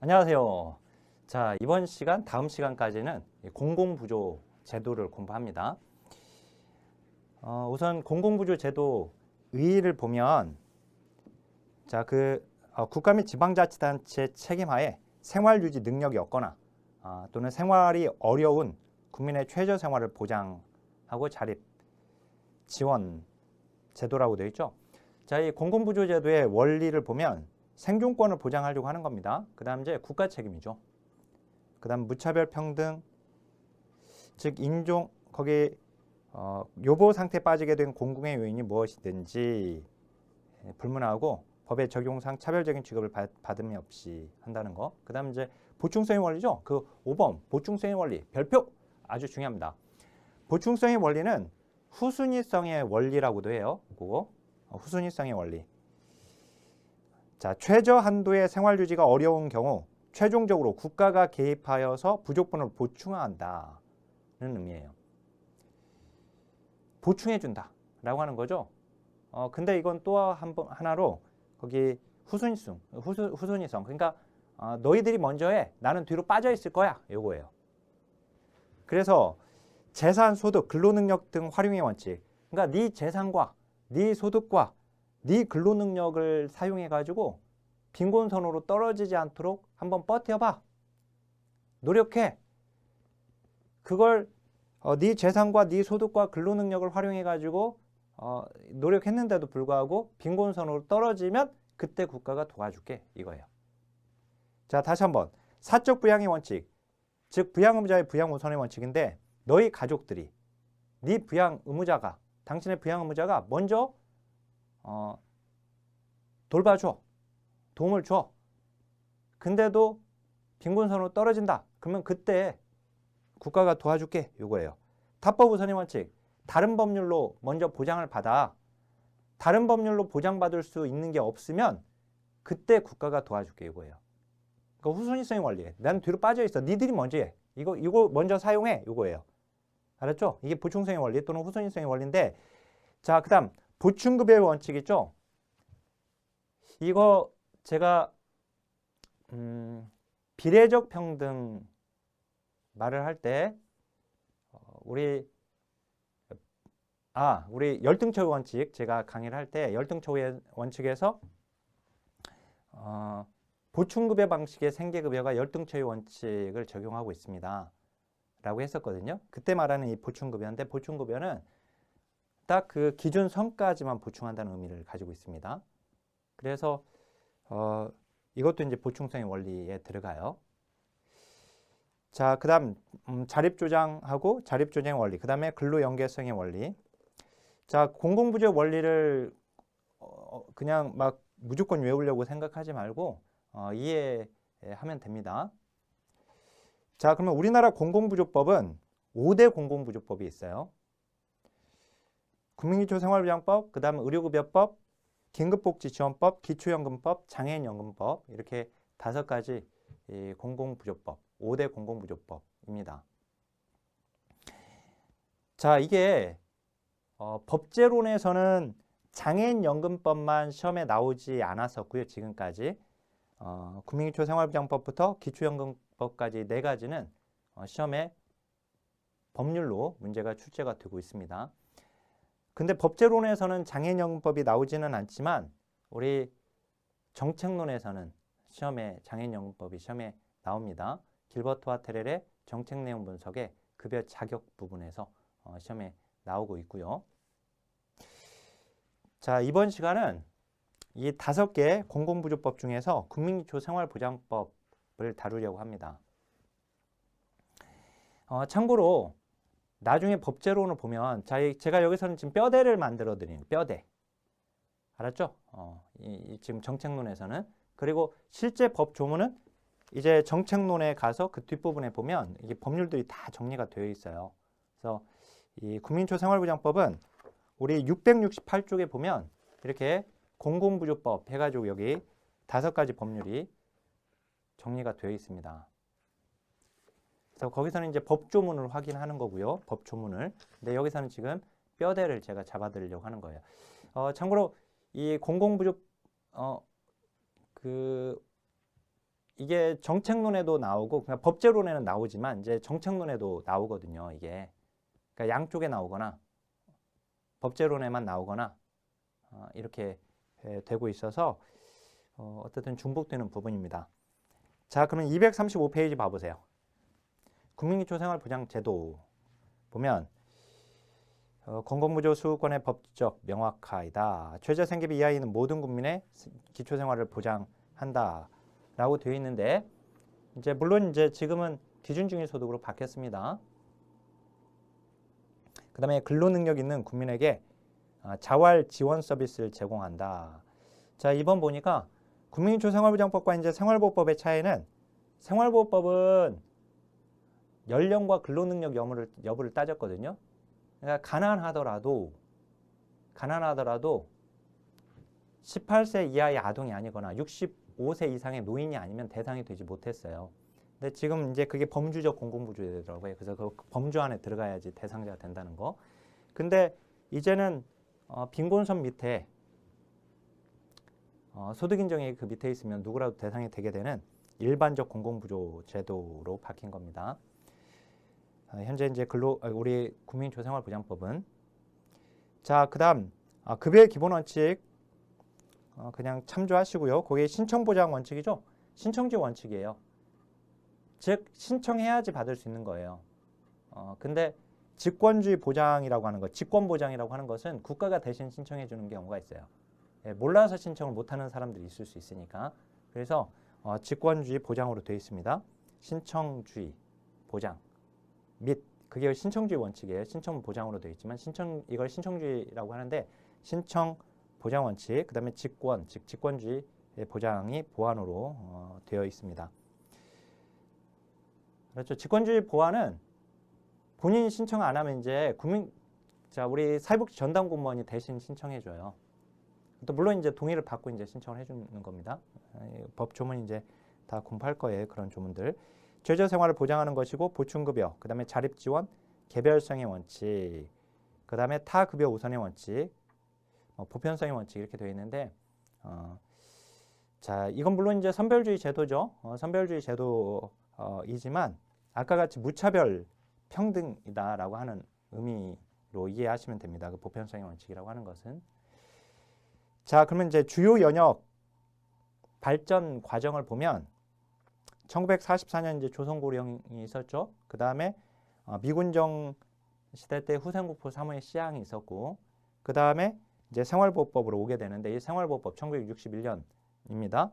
안녕하세요. 자, 이번 시간, 다음 시간까지는 공공부조 제도를 공부합니다. 우선 공공부조 제도 의의를 보면, 자, 국가 및 지방자치단체 책임하에 생활유지 능력이 없거나 또는 생활이 어려운 국민의 최저 생활을 보장하고 자립, 지원 제도라고 되어 있죠. 자, 이 공공부조 제도의 원리를 보면 생존권을 보장하려고 하는 겁니다. 그 다음 이제 국가 책임이죠. 그 다음 무차별 평등, 즉 인종, 거기 요보 상태에 빠지게 된 공공의 요인이 무엇이든지 불문하고 법의 적용상 차별적인 취급을 받음이 없이 한다는 거. 그 다음 이제 보충성의 원리죠. 그 5번 보충성의 원리, 별표 아주 중요합니다. 보충성의 원리는 후순위성의 원리라고도 해요. 그거 후순위성의 원리. 자, 최저 한도의 생활 유지가 어려운 경우 최종적으로 국가가 개입하여서 부족분을 보충한다는 의미예요. 보충해준다 라고 하는 거죠. 근데 이건 또 하나로 거기 후순위성. 그러니까 너희들이 먼저 해. 나는 뒤로 빠져 있을 거야. 요거예요. 그래서 재산, 소득, 근로능력 등 활용의 원칙. 그러니까 네 재산과 네 소득과 네 근로능력을 사용해가지고 빈곤선으로 떨어지지 않도록 한번 버텨봐. 노력해. 그걸 네 재산과 네 소득과 근로능력을 활용해가지고 노력했는데도 불구하고 빈곤선으로 떨어지면 그때 국가가 도와줄게. 이거예요. 자, 다시 한번. 사적 부양의 원칙. 즉 부양 의무자의 부양 우선의 원칙인데 너희 가족들이 네 부양 의무자가 당신의 부양 의무자가 먼저 돌봐줘. 도움을 줘. 근데도 빈곤선으로 떨어진다. 그러면 그때 국가가 도와줄게. 이거예요. 타법 우선의 원칙. 다른 법률로 먼저 보장을 받아. 다른 법률로 보장받을 수 있는 게 없으면 그때 국가가 도와줄게. 이거예요. 그러니까 후순위성의 원리에 나는 뒤로 빠져 있어. 니들이 먼저 해. 이거 먼저 사용해. 이거예요. 알았죠? 이게 보충성의 원리 또는 후순위성의 원리인데, 자, 그다음 보충급여의 원칙 있죠? 이거 제가 비례적 평등 말을 할 때 우리 열등초의 원칙 제가 강의를 할 때 열등초의 원칙에서 보충급여 방식의 생계급여가 열등초의 원칙을 적용하고 있습니다. 라고 했었거든요. 그때 말하는 이 보충급여인데 보충급여는 딱 그 기준 선까지만 보충한다는 의미를 가지고 있습니다. 그래서 이것도 이제 보충성의 원리에 들어가요. 자, 그 다음 자립조장하고 자립조장의 원리, 그 다음에 근로연계성의 원리. 자, 공공부조 원리를 그냥 막 무조건 외우려고 생각하지 말고 이해하면 됩니다. 자, 그러면 우리나라 공공부조법은 5대 공공부조법이 있어요. 국민기초생활보장법, 그 다음 의료급여법, 긴급복지지원법, 기초연금법, 장애인연금법 이렇게 5가지 공공부조법, 5대 공공부조법입니다. 자, 이게 법제론에서는 장애인연금법만 시험에 나오지 않았었고요. 지금까지 국민기초생활보장법부터 기초연금법까지 4가지는 시험에 법률로 문제가 출제가 되고 있습니다. 근데 법제론에서는 장애인연금법이 나오지는 않지만 우리 정책론에서는 장애인연금법이 시험에 나옵니다. 길버트와 테렐의 정책 내용 분석의 급여 자격 부분에서 시험에 나오고 있고요. 자, 이번 시간은 이 5개 공공부조법 중에서 국민기초생활보장법을 다루려고 합니다. 참고로 나중에 법제론을 보면 제가 여기서는 지금 뼈대를 만들어 드리는 뼈대. 알았죠? 지금 정책론에서는. 그리고 실제 법 조문은 이제 정책론에 가서 그 뒷부분에 보면 이게 법률들이 다 정리가 되어 있어요. 그래서 이 국민기초생활보장법은 우리 668쪽에 보면 이렇게 공공부조법 해가지고 여기 5가지 법률이 정리가 되어 있습니다. 그래서 거기서는 이제 법조문을 확인하는 거고요. 법조문을. 근데 여기서는 지금 뼈대를 제가 잡아드리려고 하는 거예요. 참고로 이 공공부조 이게 정책론에도 나오고 그냥 법제론에는 나오지만 이제 정책론에도 나오거든요. 이게 그러니까 양쪽에 나오거나 법제론에만 나오거나 이렇게 되고 있어서 어쨌든 중복되는 부분입니다. 자, 그러면 235페이지 봐보세요. 국민기초생활보장제도 보면 건강보조 수급권의 법적 명확하이다. 최저생계비 이하인 모든 국민의 기초생활을 보장한다. 라고 되어 있는데 이제 물론 이제 지금은 기준중위소득으로 바뀌었습니다. 그 다음에 근로능력 있는 국민에게 자활 지원 서비스를 제공한다. 자, 이번 보니까 국민기초생활보장법과 이제 생활보호법의 차이는 생활보호법은 연령과 근로능력 여부를 따졌거든요. 그러니까 가난하더라도 18세 이하의 아동이 아니거나 65세 이상의 노인이 아니면 대상이 되지 못했어요. 근데 지금 이제 그게 범주적 공공부조되더라고요. 그래서 그 범주 안에 들어가야지 대상자가 된다는 거. 근데 이제는 빈곤선 밑에 소득인정이 그 밑에 있으면 누구라도 대상이 되게 되는 일반적 공공부조 제도로 바뀐 겁니다. 현재 이제 우리 국민기초생활보장법은 자, 그다음 급여의 기본 원칙 그냥 참조하시고요. 그게 신청보장 원칙이죠. 신청지 원칙이에요. 즉 신청해야지 받을 수 있는 거예요. 근데 직권주의 보장이라고 하는 것, 직권보장이라고 하는 것은 국가가 대신 신청해 주는 경우가 있어요. 몰라서 신청을 못하는 사람들이 있을 수 있으니까. 그래서 직권주의 보장으로 되어 있습니다. 신청주의 보장 및 그게 신청주의 원칙이에요. 신청 보장으로 되어 있지만 이걸 신청주의라고 하는데 신청 보장 원칙, 그다음에 직권, 즉 직권주의 보장이 보완으로 되어 있습니다. 그렇죠. 직권주의 보완은 본인이 신청 안 하면 이제 우리 사회복지 전담 공무원이 대신 신청해 줘요. 또 물론 이제 동의를 받고 이제 신청을 해주는 겁니다. 법 조문 이제 다 공부할 거예요. 그런 조문들. 최저 생활을 보장하는 것이고 보충급여, 그 다음에 자립지원, 개별성의 원칙, 그 다음에 타급여 우선의 원칙, 보편성의 원칙 이렇게 되어 있는데 자, 이건 물론 이제 선별주의 제도죠. 선별주의 제도이지만 아까 같이 무차별 평등이다라고 하는 의미로 이해하시면 됩니다. 그 보편성의 원칙이라고 하는 것은. 자, 그러면 이제 주요 연역 발전 과정을 보면 1944년 이제 조선고령이 있었죠. 그 다음에 미군정 시대 때 후생국포 사무의 시향이 있었고, 그 다음에 이제 생활보호법으로 오게 되는데 이 생활보호법 1961년입니다.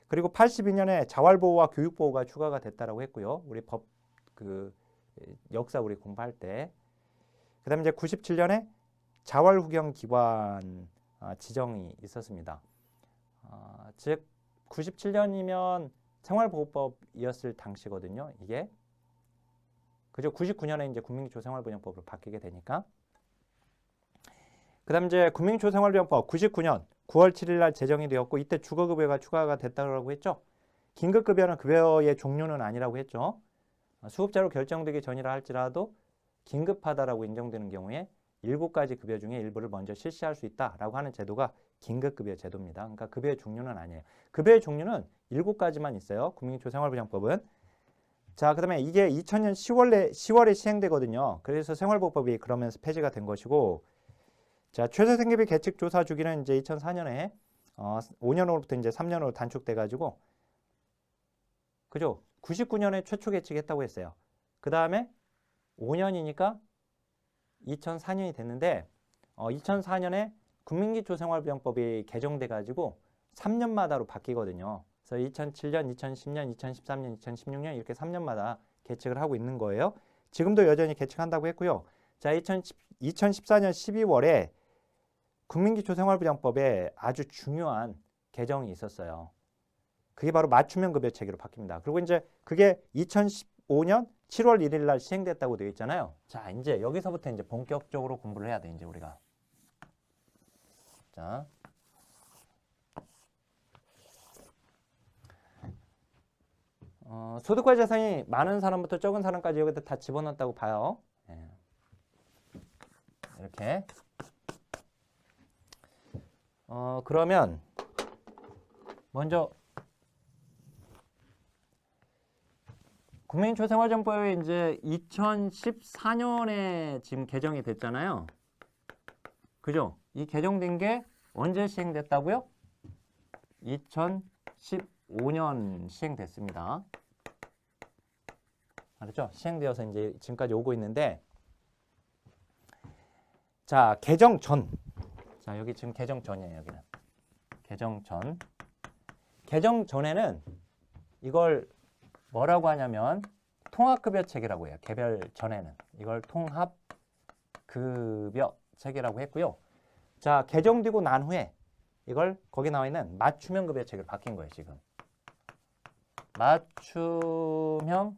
그리고 82년에 자활보호와 교육보호가 추가가 됐다라고 했고요. 우리 법 역사 우리 공부할 때. 그 다음에 이제 97년에 자활후경기관 지정이 있었습니다. 즉 97년이면 생활보호법이었을 당시거든요. 이게 그죠? 99년에 이제 국민기초생활보장법으로 바뀌게 되니까. 그다음 이제 국민기초생활보장법 99년 9월 7일 날 제정이 되었고 이때 주거급여가 추가가 됐다고 했죠. 긴급급여는 급여의 종류는 아니라고 했죠. 수급자로 결정되기 전이라 할지라도 긴급하다라고 인정되는 경우에 7가지 급여 중에 일부를 먼저 실시할 수 있다라고 하는 제도가 긴급급여 제도입니다. 그러니까 급여의 종류는 아니에요. 급여의 종류는 7가지만 있어요. 국민기초생활보장법은. 자, 그다음에 이게 2000년 10월에 시행되거든요. 그래서 생활보호법이 그러면서 폐지가 된 것이고, 자, 최저생계비 계측 조사 주기는 이제 2004년에 5년으로부터 이제 3년으로 단축돼 가지고, 그죠? 99년에 최초 계측했다고 했어요. 그 다음에 5년이니까 2004년이 됐는데 2004년에 국민기초생활보장법이 개정돼 가지고 3년마다로 바뀌거든요. 그래서 2007년, 2010년, 2013년, 2016년 이렇게 3년마다 계측을 하고 있는 거예요. 지금도 여전히 계측한다고 했고요. 자, 2014년 12월에 국민기초생활보장법에 아주 중요한 개정이 있었어요. 그게 바로 맞춤형 급여 체계로 바뀝니다. 그리고 이제 그게 2015년 7월 1일 날 시행됐다고 되어 있잖아요. 자, 이제 여기서부터 이제 본격적으로 공부를 해야 돼, 이제 우리가. 자. 소득과 재산이 많은 사람부터 적은 사람까지 여기다 다 집어넣었다고 봐요. 네. 이렇게. 그러면 먼저 국민초생활정법이 이제 2014년에 지금 개정이 됐잖아요. 그죠? 이 개정된 게 언제 시행됐다고요? 2015년 시행됐습니다. 알았죠? 시행되어서 이제 지금까지 오고 있는데, 자, 개정 전. 자, 여기 지금 개정 전이에요, 여기는. 개정 전. 개정 전에는 이걸 뭐라고 하냐면 통합급여 체계라고 해요. 개별 전에는. 이걸 통합급여 체계라고 했고요. 자, 개정되고 난 후에 이걸 거기 나와 있는 맞춤형 급여 체계로 바뀐 거예요, 지금. 맞춤형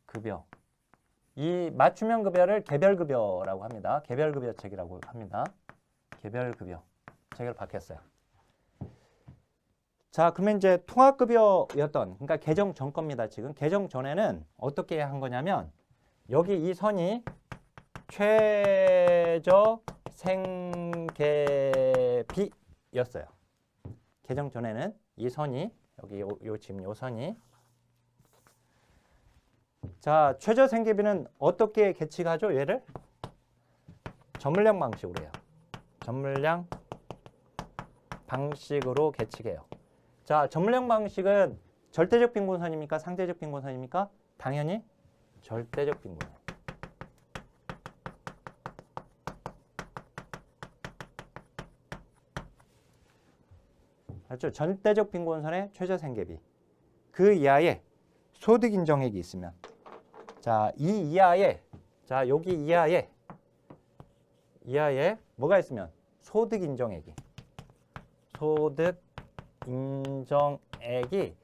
급여. 이 맞춤형 급여를 개별급여라고 합니다. 개별급여 체계라고 합니다. 개별급여 체계로 바뀌었어요. 자, 그러면 이제 통합급여였던, 그러니까 개정 전 겁니다. 지금 개정 전에는 어떻게 한 거냐면 여기 이 선이 최저 생계비였어요. 개정 전에는 이 선이 여기 지금 요 선이, 자, 최저 생계비는 어떻게 계측하죠? 얘를 전물량 방식으로 해요. 전물량 방식으로 계측해요. 자, 전물량 방식은 절대적 빈곤선입니까? 상대적 빈곤선입니까? 당연히 절대적 빈곤선. 맞죠? 절대적 빈곤선의 최저 생계비. 그 이하에 소득 인정액이 있으면, 자, 이 이하에, 자, 여기 이하에 뭐가 있으면 소득 인정액이, 소득 인정액이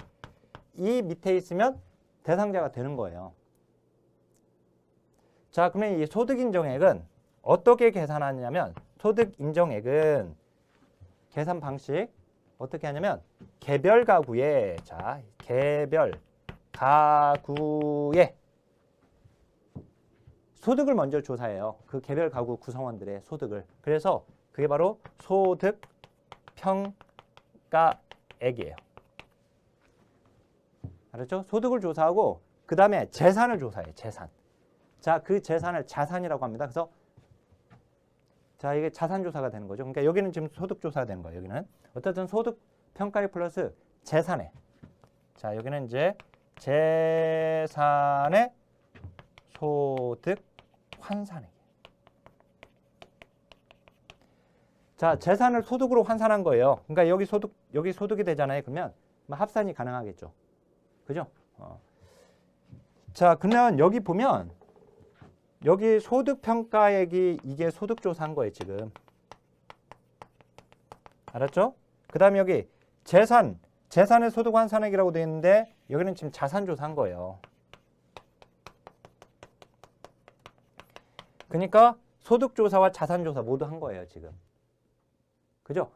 이 밑에 있으면 대상자가 되는 거예요. 자, 그러면 이 소득 인정액은 어떻게 계산하냐면, 소득 인정액은 계산 방식 어떻게 하냐면 개별 가구에, 자, 개별 가구에 소득을 먼저 조사해요. 그 개별 가구 구성원들의 소득을. 그래서 그게 바로 소득 평가액이에요. 알았죠? 소득을 조사하고 그 다음에 재산을 조사해요. 재산. 자, 그 재산을 자산이라고 합니다. 그래서 자, 이게 자산 조사가 되는 거죠. 그러니까 여기는 지금 소득 조사가 되는 거예요. 여기는 어쨌든 소득 평가액 플러스 재산에, 자, 여기는 이제 재산의 소득 환산액. 자, 재산을 소득으로 환산한 거예요. 그러니까 여기 소득이 되잖아요. 그러면 합산이 가능하겠죠. 그죠? 자, 그러면 여기 보면 여기 소득 평가액이 이게 소득 조사한 거예요, 지금. 알았죠? 그다음에 여기 재산의 소득 환산액이라고 되어 있는데 여기는 지금 자산 조사한 거예요. 그러니까 소득 조사와 자산 조사 모두 한 거예요, 지금. 그죠?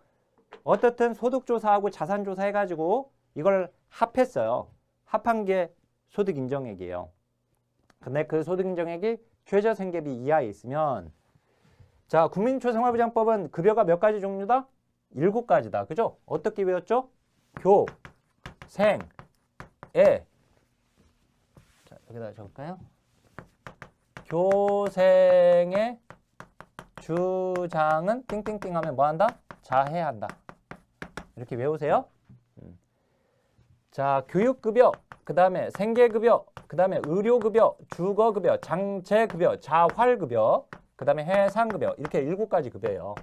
어떻든 소득 조사하고 자산 조사 해가지고 이걸 합했어요. 합한 게 소득 인정액이에요. 근데 그 소득 인정액이 최저 생계비 이하에 있으면, 자, 국민초생활보장법은 급여가 몇 가지 종류다? 7가지다. 그죠? 어떻게 배웠죠? 교, 생, 애. 자, 여기다 적을까요? 교생의 주장은 띵띵띵 하면 뭐 한다? 자해한다. 이렇게 외우세요. 자, 교육급여, 그 다음에 생계급여, 그 다음에 의료급여, 주거급여, 장체급여, 자활급여, 그 다음에 해상급여. 이렇게 7가지 급여예요.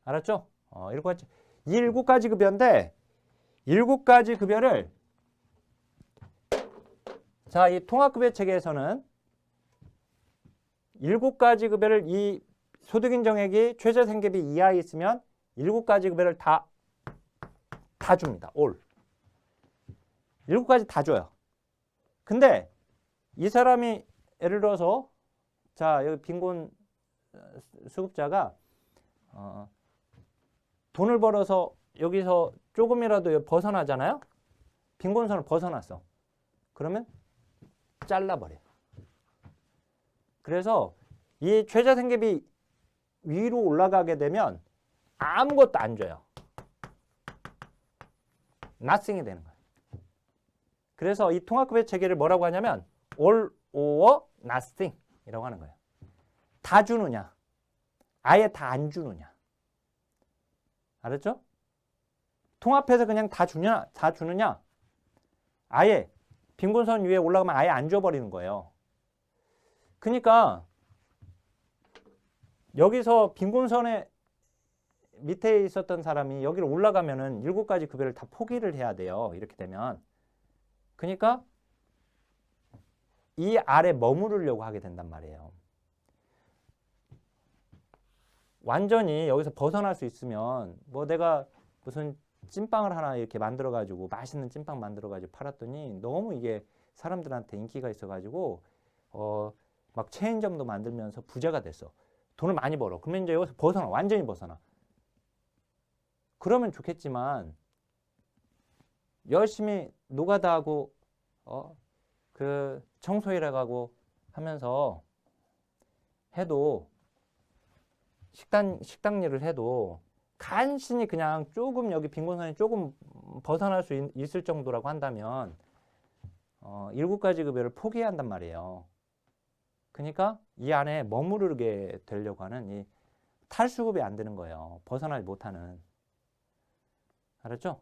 알았죠? 7가지. 이 7가지 급여인데 7가지 급여를, 자, 이 통합급여 체계에서는 7가지 급여를 이 소득인정액이 최저생계비 이하에 있으면 7가지 급여를 다 줍니다. 올. 7가지 다 줘요. 근데 이 사람이 예를 들어서, 자, 여기 빈곤 수급자가 돈을 벌어서 여기서 조금이라도 벗어나잖아요. 빈곤선을 벗어났어. 그러면 잘라버려요. 그래서 이 최저생계비 위로 올라가게 되면 아무것도 안 줘요. 나싱이 되는 거예요. 그래서 이 통합급여 체계를 뭐라고 하냐면 all or nothing 이라고 하는 거예요. 다 주느냐, 아예 다 안 주느냐. 알았죠? 통합해서 그냥 다 주느냐, 아예 빈곤선 위에 올라가면 아예 안 줘버리는 거예요. 그러니까 여기서 빈곤선에 밑에 있었던 사람이 여기를 올라가면은 7가지 급여를 다 포기를 해야 돼요. 이렇게 되면. 그러니까 이 아래 머무르려고 하게 된단 말이에요. 완전히 여기서 벗어날 수 있으면 뭐 내가 무슨 찐빵을 하나 이렇게 만들어 가지고 맛있는 찐빵 만들어 가지고 팔았더니 너무 이게 사람들한테 인기가 있어 가지고 막 체인점도 만들면서 부자가 됐어. 돈을 많이 벌어. 그러면 이제 여기서 벗어나. 완전히 벗어나. 그러면 좋겠지만 열심히 노가다 하고 그 청소일 해가고 하면서 해도 식당 일을 해도 간신히 그냥 조금 여기 빈곤선이 조금 벗어날 수 있을 정도라고 한다면 7가지 급여를 포기해야 한단 말이에요. 그러니까 이 안에 머무르게 되려고 하는 이 탈수급이 안 되는 거예요. 벗어나지 못하는. 알았죠?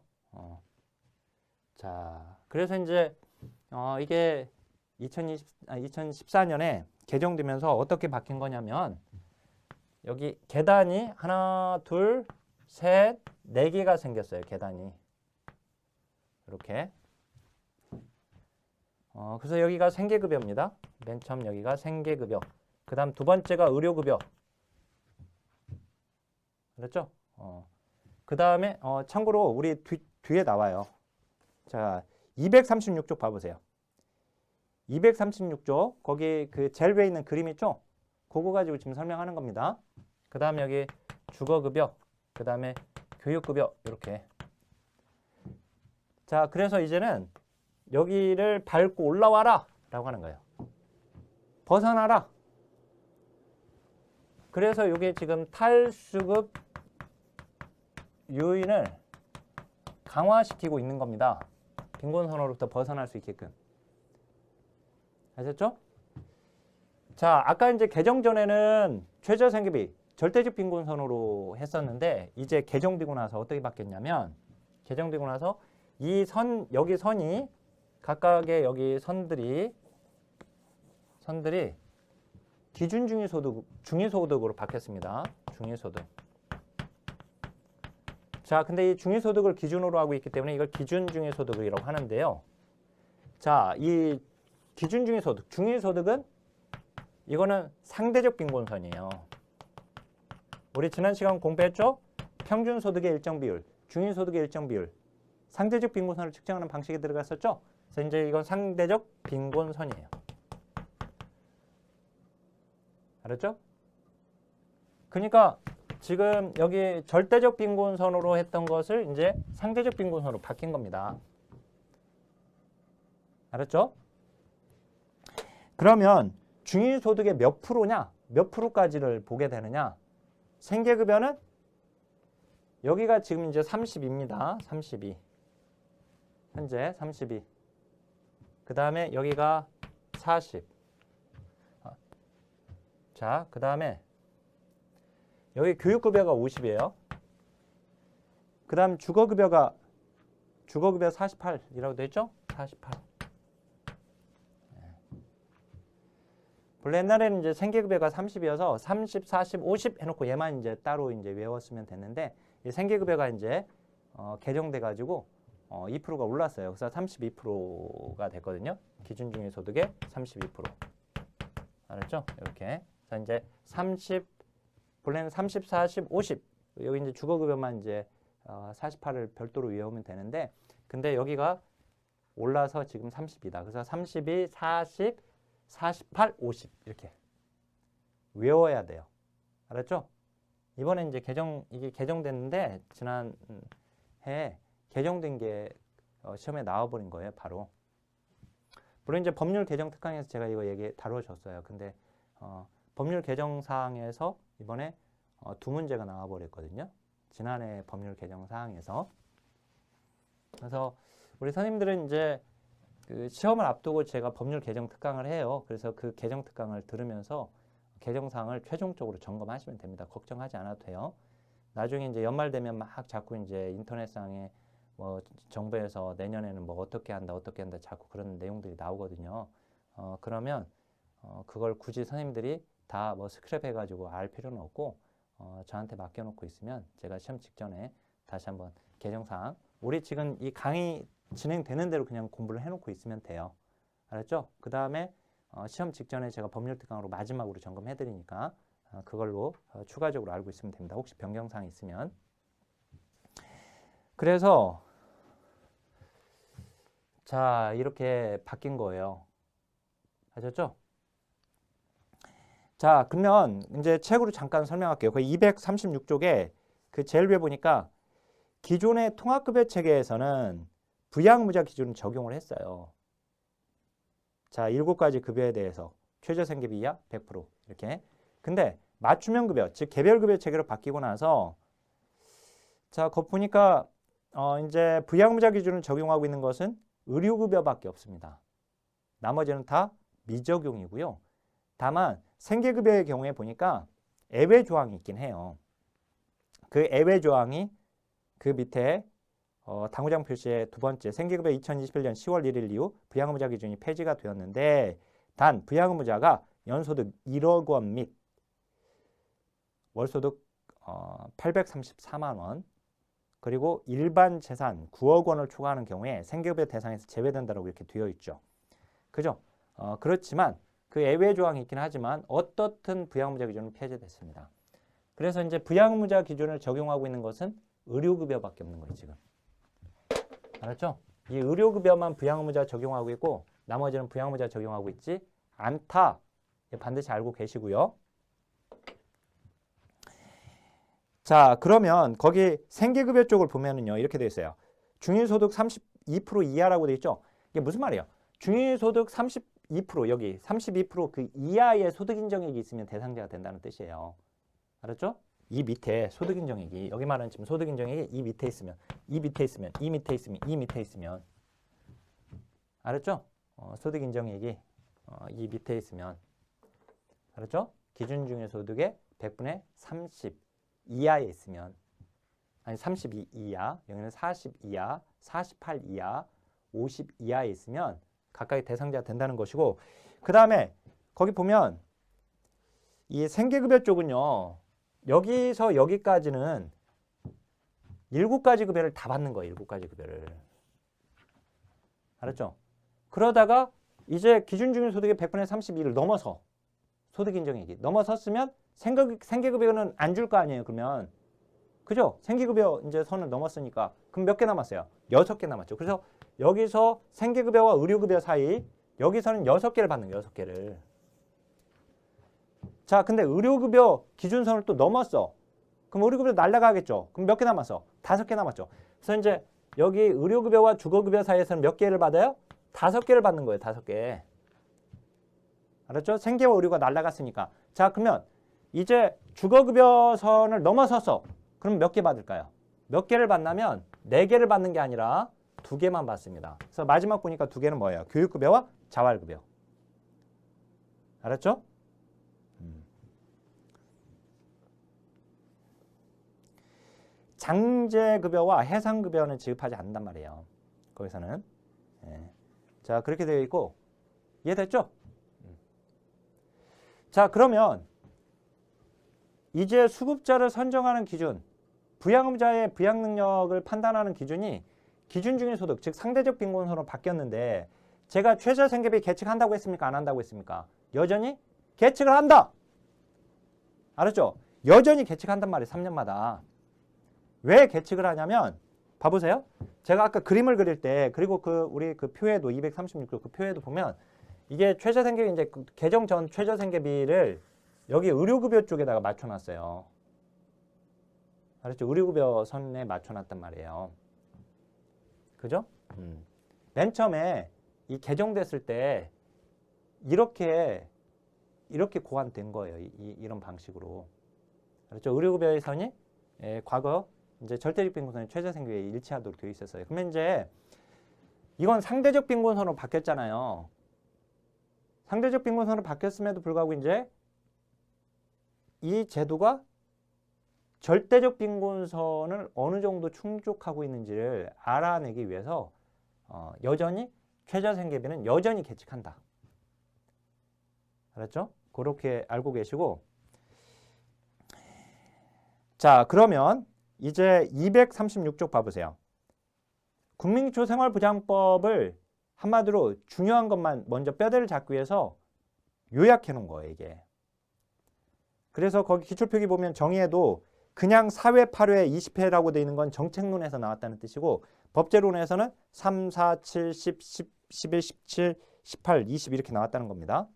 자, 그래서 이제 이게 2014년에 개정되면서 어떻게 바뀐 거냐면 여기 계단이 하나, 둘, 셋, 4개가 생겼어요. 계단이. 이렇게. 그래서 여기가 생계급여입니다. 맨 처음 여기가 생계급여. 그 다음 두 번째가 의료급여. 그렇죠? 그 다음에 참고로 우리 뒤에 나와요. 자, 236쪽 봐보세요. 236쪽 거기 그 제일 위에 있는 그림 있죠? 그거 가지고 지금 설명하는 겁니다. 그 다음에 여기 주거급여, 그 다음에 교육급여 이렇게. 자, 그래서 이제는 여기를 밟고 올라와라 라고 하는 거예요. 벗어나라. 그래서 이게 지금 탈수급 요인을 강화시키고 있는 겁니다. 빈곤선으로부터 벗어날 수 있게끔. 아셨죠? 자, 아까 이제 개정 전에는 최저생계비 절대적 빈곤선으로 했었는데 이제 개정되고 나서 어떻게 바뀌었냐면 개정되고 나서 이 여기 선이 각각의 여기 선들이 기준 중위소득으로 바뀌었습니다. 중위소득. 자, 근데 이 중위소득을 기준으로 하고 있기 때문에 이걸 기준 중위소득이라고 하는데요. 자, 이 기준 중위소득, 중위소득은 이거는 상대적 빈곤선이에요. 우리 지난 시간 공부했죠? 평균소득의 일정 비율, 중위소득의 일정 비율, 상대적 빈곤선을 측정하는 방식이 들어갔었죠? 그래서 이제 이건 상대적 빈곤선이에요. 알았죠? 그러니까 지금 여기 절대적 빈곤선으로 했던 것을 이제 상대적 빈곤선으로 바뀐 겁니다. 알았죠? 그러면 중위소득의 몇 프로냐? 몇 프로까지를 보게 되느냐? 생계급여는 여기가 지금 이제 32입니다. 32. 현재 32. 그 다음에 여기가 40. 자, 그 다음에 여기 교육급여가 50이에요. 그 다음 주거급여 48이라고 되어 있죠? 48. 원래 옛날에는 이제 생계급여가 30이어서 30, 40, 50 해놓고 얘만 이제 따로 이제 외웠으면 됐는데 이 생계급여가 이제 개정돼 가지고 2%가 올랐어요. 그래서 32%가 됐거든요. 기준 중위소득의 32%. 알았죠? 이렇게. 그래서 이제 30, 본래는 30, 40, 50. 여기 이제 주거급여만 이제 48을 별도로 외우면 되는데, 근데 여기가 올라서 지금 30이다. 그래서 32, 40, 48, 50 이렇게 외워야 돼요. 알았죠? 이번에 이제 이게 개정됐는데 지난 해에 개정된 게 시험에 나와버린 거예요, 바로. 물론 이제 법률 개정 특강에서 제가 이거 다뤄줬어요. 근데 법률 개정 사항에서 이번에 2문제가 나와버렸거든요. 지난해 법률 개정 사항에서. 그래서 우리 선생님들은 이제 그 시험을 앞두고 제가 법률 개정 특강을 해요. 그래서 그 개정 특강을 들으면서 개정사항을 최종적으로 점검하시면 됩니다. 걱정하지 않아도 돼요. 나중에 이제 연말 되면 막 자꾸 이제 인터넷상에 뭐 정부에서 내년에는 뭐 어떻게 한다 자꾸 그런 내용들이 나오거든요. 그러면 그걸 굳이 선생님들이 다 뭐 스크랩 해가지고 알 필요는 없고 저한테 맡겨놓고 있으면 제가 시험 직전에 다시 한번 개정사항 우리 지금 이 강의 진행되는 대로 그냥 공부를 해놓고 있으면 돼요. 알았죠? 그 다음에 시험 직전에 제가 법률 특강으로 마지막으로 점검해드리니까 그걸로 추가적으로 알고 있으면 됩니다. 혹시 변경사항 있으면. 그래서 자 이렇게 바뀐 거예요. 아셨죠? 자 그러면 이제 책으로 잠깐 설명할게요. 그 236쪽에 그 제일 위에 보니까 기존의 통합급여 체계에서는 부양무자 기준을 적용을 했어요. 자 7가지 급여에 대해서 최저생계비 이하 100% 이렇게. 근데 맞춤형 급여, 즉 개별급여 체계로 바뀌고 나서 자, 거 보니까 이제 부양무자 기준을 적용하고 있는 것은 의료급여밖에 없습니다. 나머지는 다 미적용이고요. 다만 생계급여의 경우에 보니까 예외 조항이 있긴 해요. 그 예외 조항이 그 밑에 당구장 표시의 두 번째 생계급여 2021년 10월 1일 이후 부양의무자 기준이 폐지가 되었는데 단 부양의무자가 연소득 1억 원 및 월소득 834만 원 그리고 일반 재산 9억 원을 초과하는 경우에 생계급여 대상에서 제외된다고 이렇게 되어 있죠. 그죠? 그렇지만 그 예외 조항이 있긴 하지만 어떻든 부양의무자 기준은 폐지됐습니다. 그래서 이제 부양의무자 기준을 적용하고 있는 것은 의료급여밖에 없는 거예요, 지금. 알았죠? 이 의료급여만 부양의무자 적용하고 있고 나머지는 부양의무자 적용하고 있지 않다. 반드시 알고 계시고요. 자, 그러면 거기 생계급여 쪽을 보면은요. 이렇게 되어 있어요. 중위소득 32% 이하라고 되어 있죠? 이게 무슨 말이에요? 중위소득 32% 여기 32% 이하의 소득 인정액이 있으면 대상자가 된다는 뜻이에요. 알았죠? 이 밑에 소득 인정액이 여기 말하는 지금 소득 인정액이 이 밑에 있으면 이 밑에 있으면 이 밑에 있으면 이 밑에 있으면 알았죠? 소득 인정액이 이 밑에 있으면 알았죠? 기준 중위 소득의 100분의 30 이하에 있으면 아니 32 이하 여기는 40 이하 48 이하 50 이하에 있으면 각각의 대상자가 된다는 것이고 그 다음에 거기 보면 이 생계급여 쪽은요. 여기서 여기까지는 7가지 급여를 다 받는 거예요. 7가지 급여를. 알았죠? 그러다가 이제 기준중위소득의 100분의 32를 넘어서 소득인정액이 넘어섰으면 생계급여는 안 줄 거 아니에요. 그러면 그죠? 생계급여 이제 선을 넘었으니까 그럼 몇 개 남았어요? 6개 남았죠. 그래서 여기서 생계급여와 의료급여 사이 여기서는 6개를 받는 거예요. 6개를. 자, 근데 의료급여 기준선을 또 넘었어. 그럼 의료급여 날라가겠죠. 그럼 몇 개 남았어? 5개 남았죠. 그래서 이제 여기 의료급여와 주거급여 사이에서는 몇 개를 받아요? 5개를 받는 거예요. 5개. 알았죠? 생계와 의료가 날라갔으니까. 자, 그러면 이제 주거급여선을 넘어섰어. 그럼 몇 개 받을까요? 몇 개를 받냐면 4개를 받는 게 아니라 2개만 받습니다. 그래서 마지막 보니까 2개는 뭐예요? 교육급여와 자활급여. 알았죠? 장제급여와 해상급여는 지급하지 않는단 말이에요. 거기서는. 예. 자, 그렇게 되어 있고 이해됐죠? 자, 그러면 이제 수급자를 선정하는 기준, 부양의무자의 부양 능력을 판단하는 기준이 기준중위소득, 즉 상대적 빈곤선으로 바뀌었는데 제가 최저생계비 계측한다고 했습니까? 안 한다고 했습니까? 여전히 계측을 한다. 알았죠? 여전히 계측한단 말이에요. 3년마다. 왜 계측을 하냐면 봐보세요. 제가 아까 그림을 그릴 때 그리고 우리 그 표에도 236조 그 표에도 보면 이게 최저생계비 이제 개정 전 최저생계비를 여기 의료급여 쪽에다가 맞춰놨어요. 알았죠? 의료급여 선에 맞춰놨단 말이에요. 그죠? 맨 처음에 이 개정됐을 때 이렇게 고안된 거예요. 이런 방식으로. 알았죠? 의료급여의 선이 과거 이제 절대적 빈곤선이 최저생계비에 일치하도록 되어 있었어요. 그러면 이제 이건 상대적 빈곤선으로 바뀌었잖아요. 상대적 빈곤선으로 바뀌었음에도 불구하고 이제 이 제도가 절대적 빈곤선을 어느 정도 충족하고 있는지를 알아내기 위해서 여전히 최저생계비는 여전히 계측한다. 알았죠? 그렇게 알고 계시고, 자, 그러면 이제 236쪽 봐보세요. 국민기초 생활보장법을 한마디로 중요한 것만 먼저 뼈대를 잡기 위해서 요약해 놓은 거예요, 이게. 그래서 거기 기출표기 보면 정의에도 그냥 사회 8회 20회라고 되어 있는 건 정책론에서 나왔다는 뜻이고, 법제론에서는 3, 4, 7, 10, 11, 17, 18, 20 이렇게 나왔다는 겁니다.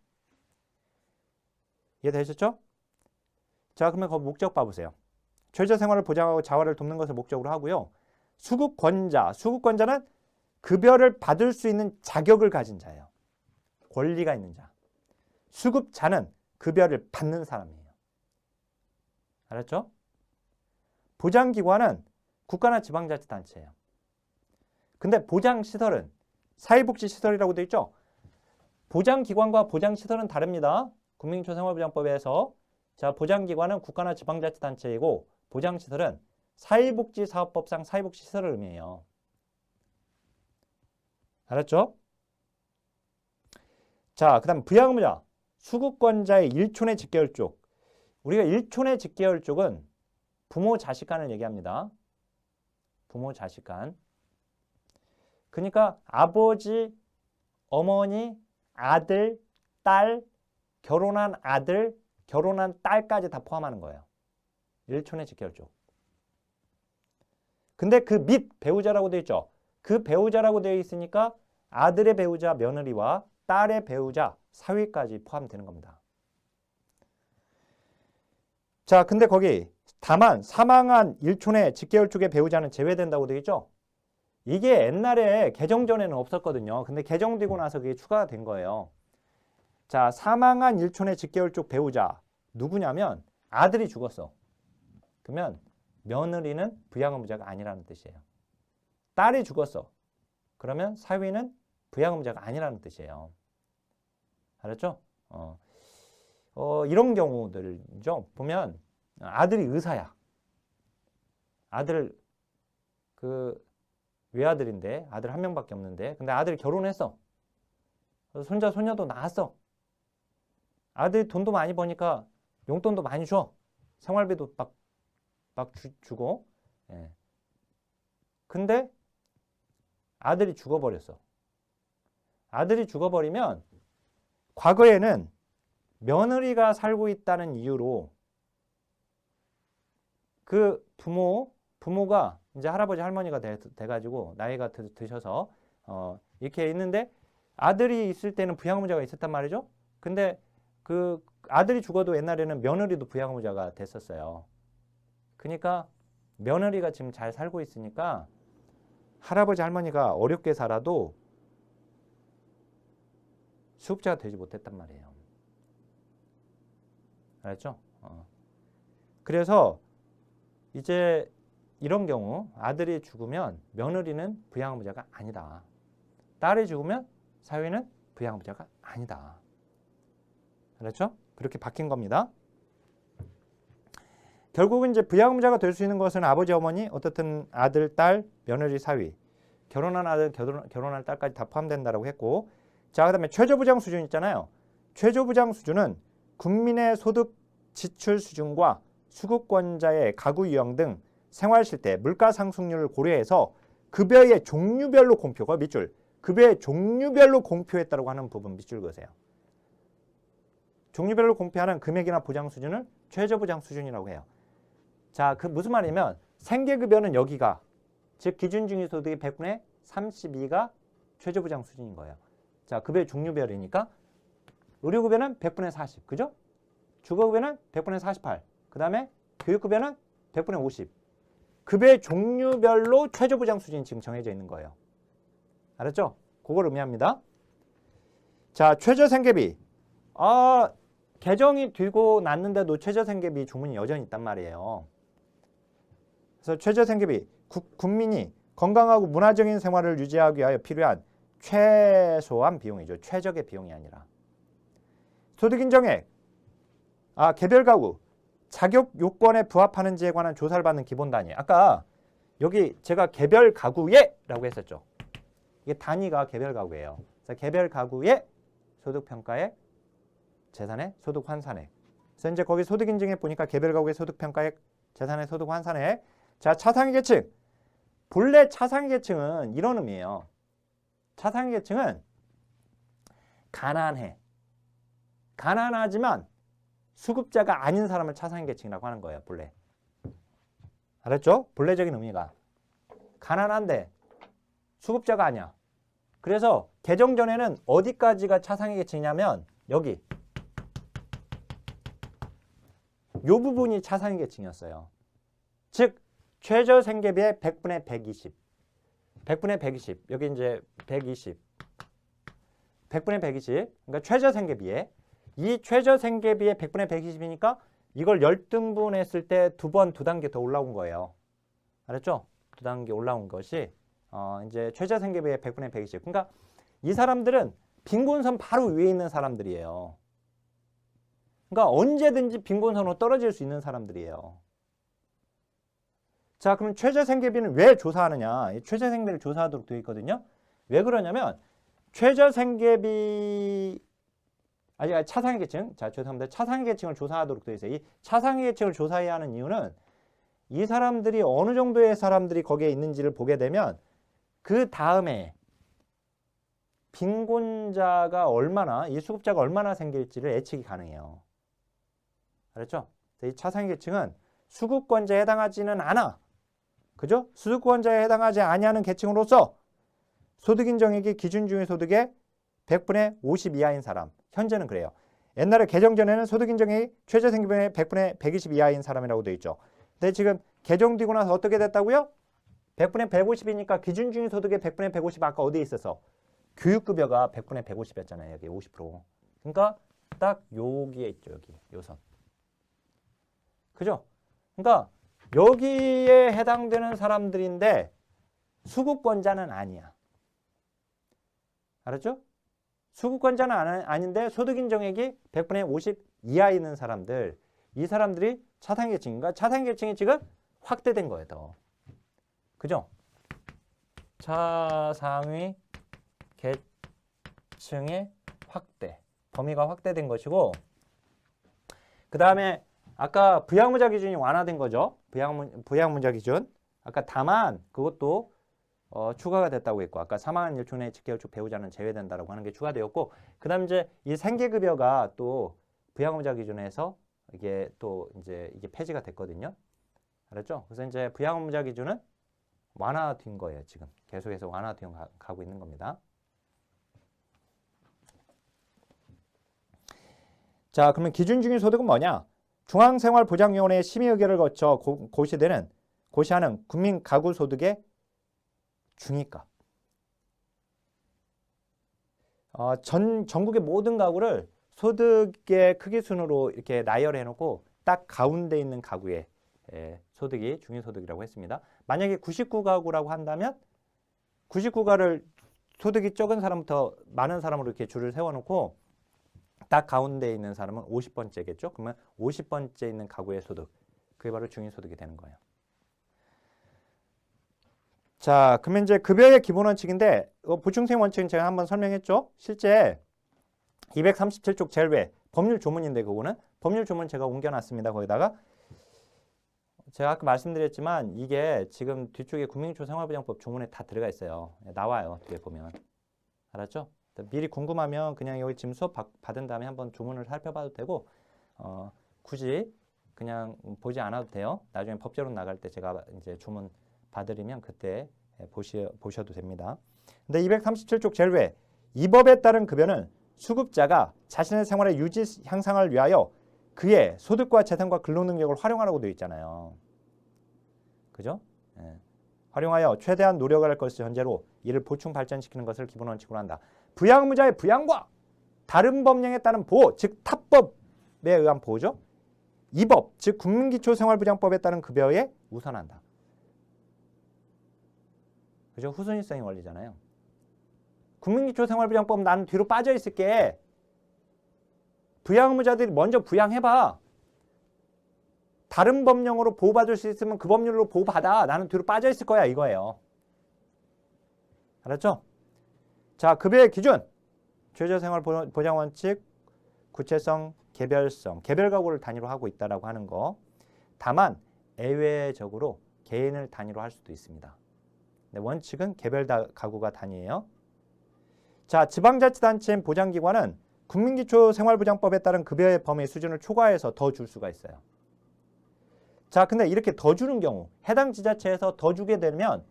이해되셨죠? 자, 그러면 거기 목적 봐보세요. 최저생활을 보장하고 자활을 돕는 것을 목적으로 하고요. 수급권자, 수급권자는 급여를 받을 수 있는 자격을 가진 자예요. 권리가 있는 자. 수급자는 급여를 받는 사람이에요. 알았죠? 보장기관은 국가나 지방자치단체예요. 근데 보장시설은 사회복지시설이라고 되어 있죠? 보장기관과 보장시설은 다릅니다. 국민기초생활보장법에서 자, 보장기관은 국가나 지방자치단체이고 보장시설은 사회복지사업법상 사회복지시설을 의미해요. 알았죠? 자, 그 다음 부양의무자, 수급권자의 일촌의 직계혈족. 우리가 일촌의 직계혈족은 부모 자식 간을 얘기합니다. 부모 자식 간. 그러니까 아버지, 어머니, 아들, 딸, 결혼한 아들, 결혼한 딸까지 다 포함하는 거예요. 일촌의 직계혈족. 근데 그 밑 배우자라고 되어 있죠. 그 배우자라고 되어 있으니까 아들의 배우자 며느리와 딸의 배우자 사위까지 포함되는 겁니다. 자, 근데 거기 다만 사망한 일촌의 직계혈족의 배우자는 제외된다고 되어 있죠. 이게 옛날에 개정 전에는 없었거든요. 근데 개정되고 나서 그게 추가가 된 거예요. 자, 사망한 일촌의 직계혈족 배우자 누구냐면 아들이 죽었어. 그러면 며느리는 부양의무자가 아니라는 뜻이에요. 딸이 죽었어. 그러면 사위는 부양의무자가 아니라는 뜻이에요. 알았죠? 이런 경우들이죠. 보면 아들이 의사야. 아들 외아들인데 아들 한 명밖에 없는데 근데 아들이 결혼했어. 손자 손녀도 낳았어. 아들이 돈도 많이 버니까 용돈도 많이 줘. 생활비도 막 주고. 예. 근데 아들이 죽어버렸어. 아들이 죽어버리면 과거에는 며느리가 살고 있다는 이유로 그 부모가 이제 할아버지 할머니가 돼가지고 나이가 드셔서 이렇게 있는데 아들이 있을 때는 부양의무자가 있었단 말이죠. 근데 그 아들이 죽어도 옛날에는 며느리도 부양의무자가 됐었어요. 그러니까 며느리가 지금 잘 살고 있으니까 할아버지 할머니가 어렵게 살아도 수급자가 되지 못했단 말이에요. 알았죠? 그래서 이제 이런 경우 아들이 죽으면 며느리는 부양의무자가 아니다. 딸이 죽으면 사위는 부양의무자가 아니다. 알았죠? 그렇게 바뀐 겁니다. 결국은 이제 부양의무자가 될 수 있는 것은 아버지, 어머니, 어떻든 아들, 딸, 며느리, 사위, 결혼한 아들, 결혼한 딸까지 다 포함된다라고 했고, 자, 그다음에 최저부장 수준 있잖아요. 최저부장 수준은 국민의 소득 지출 수준과 수급권자의 가구 유형 등 생활 실태, 물가 상승률을 고려해서 급여의 종류별로 공표가 밑줄, 급여의 종류별로 공표했다고 하는 부분 밑줄 그으세요. 종류별로 공표하는 금액이나 보장 수준을 최저보장 수준이라고 해요. 자, 그 무슨 말이냐면 생계급여는 여기가, 즉 기준중위소득의 100분의 32가 최저보장 수준인 거예요. 자, 급여의 종류별이니까 의료급여는 100분의 40, 그죠? 주거급여는 100분의 48, 그 다음에 교육급여는 100분의 50. 급여의 종류별로 최저보장 수준이 지금 정해져 있는 거예요. 알았죠? 그걸 의미합니다. 자, 최저생계비. 개정이 되고 났는데도 최저생계비 조문이 여전히 있단 말이에요. 그래서 최저생계비, 국민이 건강하고 문화적인 생활을 유지하기 위하여 필요한 최소한 비용이죠. 최적의 비용이 아니라. 소득 인정액, 개별 가구, 자격 요건에 부합하는지에 관한 조사를 받는 기본 단위. 아까 여기 제가 개별 가구에 라고 했었죠. 이게 단위가 개별 가구예요. 그래서 개별 가구의 소득 평가액, 재산의 소득 환산액. 그래서 이제 거기 소득 인증액 보니까 개별 가구의 소득 평가액, 재산의 소득 환산액. 자, 차상위 계층. 본래 차상위 계층은 이런 의미예요. 차상위 계층은 가난해. 가난하지만 수급자가 아닌 사람을 차상위 계층이라고 하는 거예요. 본래. 알았죠? 본래적인 의미가. 가난한데 수급자가 아니야. 그래서 개정 전에는 어디까지가 차상위 계층이냐면 여기. 요 부분이 차상위 계층이었어요. 즉 최저 생계비의 100분의 120. 100분의 120. 여기 이제 120. 100분의 120. 그러니까 최저 생계비에 이 최저 생계비의 100분의 120이니까 이걸 열등분했을 때 두 단계 더 올라온 거예요. 알았죠? 두 단계 올라온 것이 이제 최저 생계비의 100분의 120. 그러니까 이 사람들은 빈곤선 바로 위에 있는 사람들이에요. 그러니까 언제든지 빈곤선으로 떨어질 수 있는 사람들이에요. 자, 그럼 최저 생계비는 왜 조사하느냐? 최저 생계비를 조사하도록 되어 있거든요. 왜 그러냐면 최저 생계비 차상위 계층. 자, 죄송합니다. 차상위 계층을 조사하도록 되어 있어요. 이 차상위 계층을 조사해야 하는 이유는 이 사람들이 어느 정도의 사람들이 거기에 있는지를 보게 되면 그 다음에 빈곤자가 얼마나, 이 수급자가 얼마나 생길지를 예측이 가능해요. 알았죠? 이 차상위 계층은 수급권자에 해당하지는 않아. 그죠? 수급권자에 해당하지 아니하는 계층으로서 소득 인정액이 기준 중위 소득의 100분의 50 이하인 사람. 현재는 그래요. 옛날에 개정 전에는 소득 인정액이 최저 생계비의 100분의 120 이하인 사람이라고 되어 있죠. 근데 지금 개정되고 나서 어떻게 됐다고요? 100분의 150이니까 기준 중위 소득의 100분의 150 아까 어디에 있어서? 교육급여가 100분의 150이었잖아요. 여기 50%. 그러니까 딱 여기에 있죠. 여기. 요 선. 그죠? 그러니까 여기에 해당되는 사람들인데 수급권자는 아니야. 알았죠? 수급권자는 아닌데 소득 인정액이 100분의 50 이하에 있는 사람들, 이 사람들이 차상위 계층인가? 차상위 계층이 지금 확대된 거예요. 더. 그죠? 차상위 계층의 확대. 범위가 확대된 것이고, 그 다음에 아까 부양무자 기준이 완화된 거죠. 부양무자 기준. 아까 다만 그것도 추가가 됐다고 했고, 아까 사망한 일초 내 직계혈축 배우자는 제외된다라고 하는 게 추가되었고, 그 다음 이제 이 생계급여가 또 부양무자 기준에서 이게 또 이제 이게 폐지가 됐거든요. 알았죠? 그래서 이제 부양무자 기준은 완화된 거예요. 지금 계속해서 완화되어 가고 있는 겁니다. 자, 그러면 기준 중위 소득은 뭐냐? 중앙생활보장위원회의 심의 의결을 거쳐 고시하는 국민 가구 소득의 중위값. 전국의 모든 가구를 소득의 크기 순으로 이렇게 나열해 놓고 딱 가운데 있는 가구의 소득이 중위소득이라고 했습니다. 만약에 99가구라고 한다면 99가구를 소득이 적은 사람부터 많은 사람으로 이렇게 줄을 세워놓고 딱 가운데 있는 사람은 50번째겠죠. 그러면 50번째 있는 가구의 소득, 그게 바로 중위소득이 되는 거예요. 자, 그러면 이제 급여의 기본 원칙인데 보충생 원칙은 제가 한번 설명했죠. 실제 237쪽 제일 외 법률 조문인데 그거는 법률 조문 제가 옮겨놨습니다. 거기다가 제가 아까 말씀드렸지만 이게 지금 뒤쪽에 국민기초생활보장법 조문에 다 들어가 있어요. 나와요. 뒤에 보면. 알았죠? 미리 궁금하면 그냥 여기 지금 수업 받은 다음에 한번 조문을 살펴봐도 되고 굳이 그냥 보지 않아도 돼요. 나중에 법제로 나갈 때 제가 이제 조문 봐드리면 그때 보셔도 됩니다. 근데 237쪽 제일 외 이 법에 따른 급여는 수급자가 자신의 생활의 유지 향상을 위하여 그의 소득과 재산과 근로능력을 활용하라고 되어 있잖아요. 그죠? 활용하여 최대한 노력을 할 것을 전제로 이를 보충 발전시키는 것을 기본 원칙으로 한다. 부양의무자의 부양과 다른 법령에 따른 보호, 즉 타법에 의한 보호죠. 이 법, 즉 국민기초생활보장법에 따른 급여에 우선한다. 그죠? 후순위성의 원리잖아요. 국민기초생활보장법 나는 뒤로 빠져 있을게. 부양 의무자들이 먼저 부양해봐. 다른 법령으로 보호받을 수 있으면 그 법률로 보호받아. 나는 뒤로 빠져 있을 거야 이거예요. 알았죠? 자, 급여의 기준. 최저생활보장원칙, 구체성, 개별성. 개별 가구를 단위로 하고 있다라고 하는 거. 다만 예외적으로 개인을 단위로 할 수도 있습니다. 네, 원칙은 개별 가구가 단위예요. 자, 지방자치단체인 보장기관은 국민기초생활보장법에 따른 급여의 범위 수준을 초과해서 더 줄 수가 있어요. 자, 근데 이렇게 더 주는 경우, 해당 지자체에서 더 주게 되면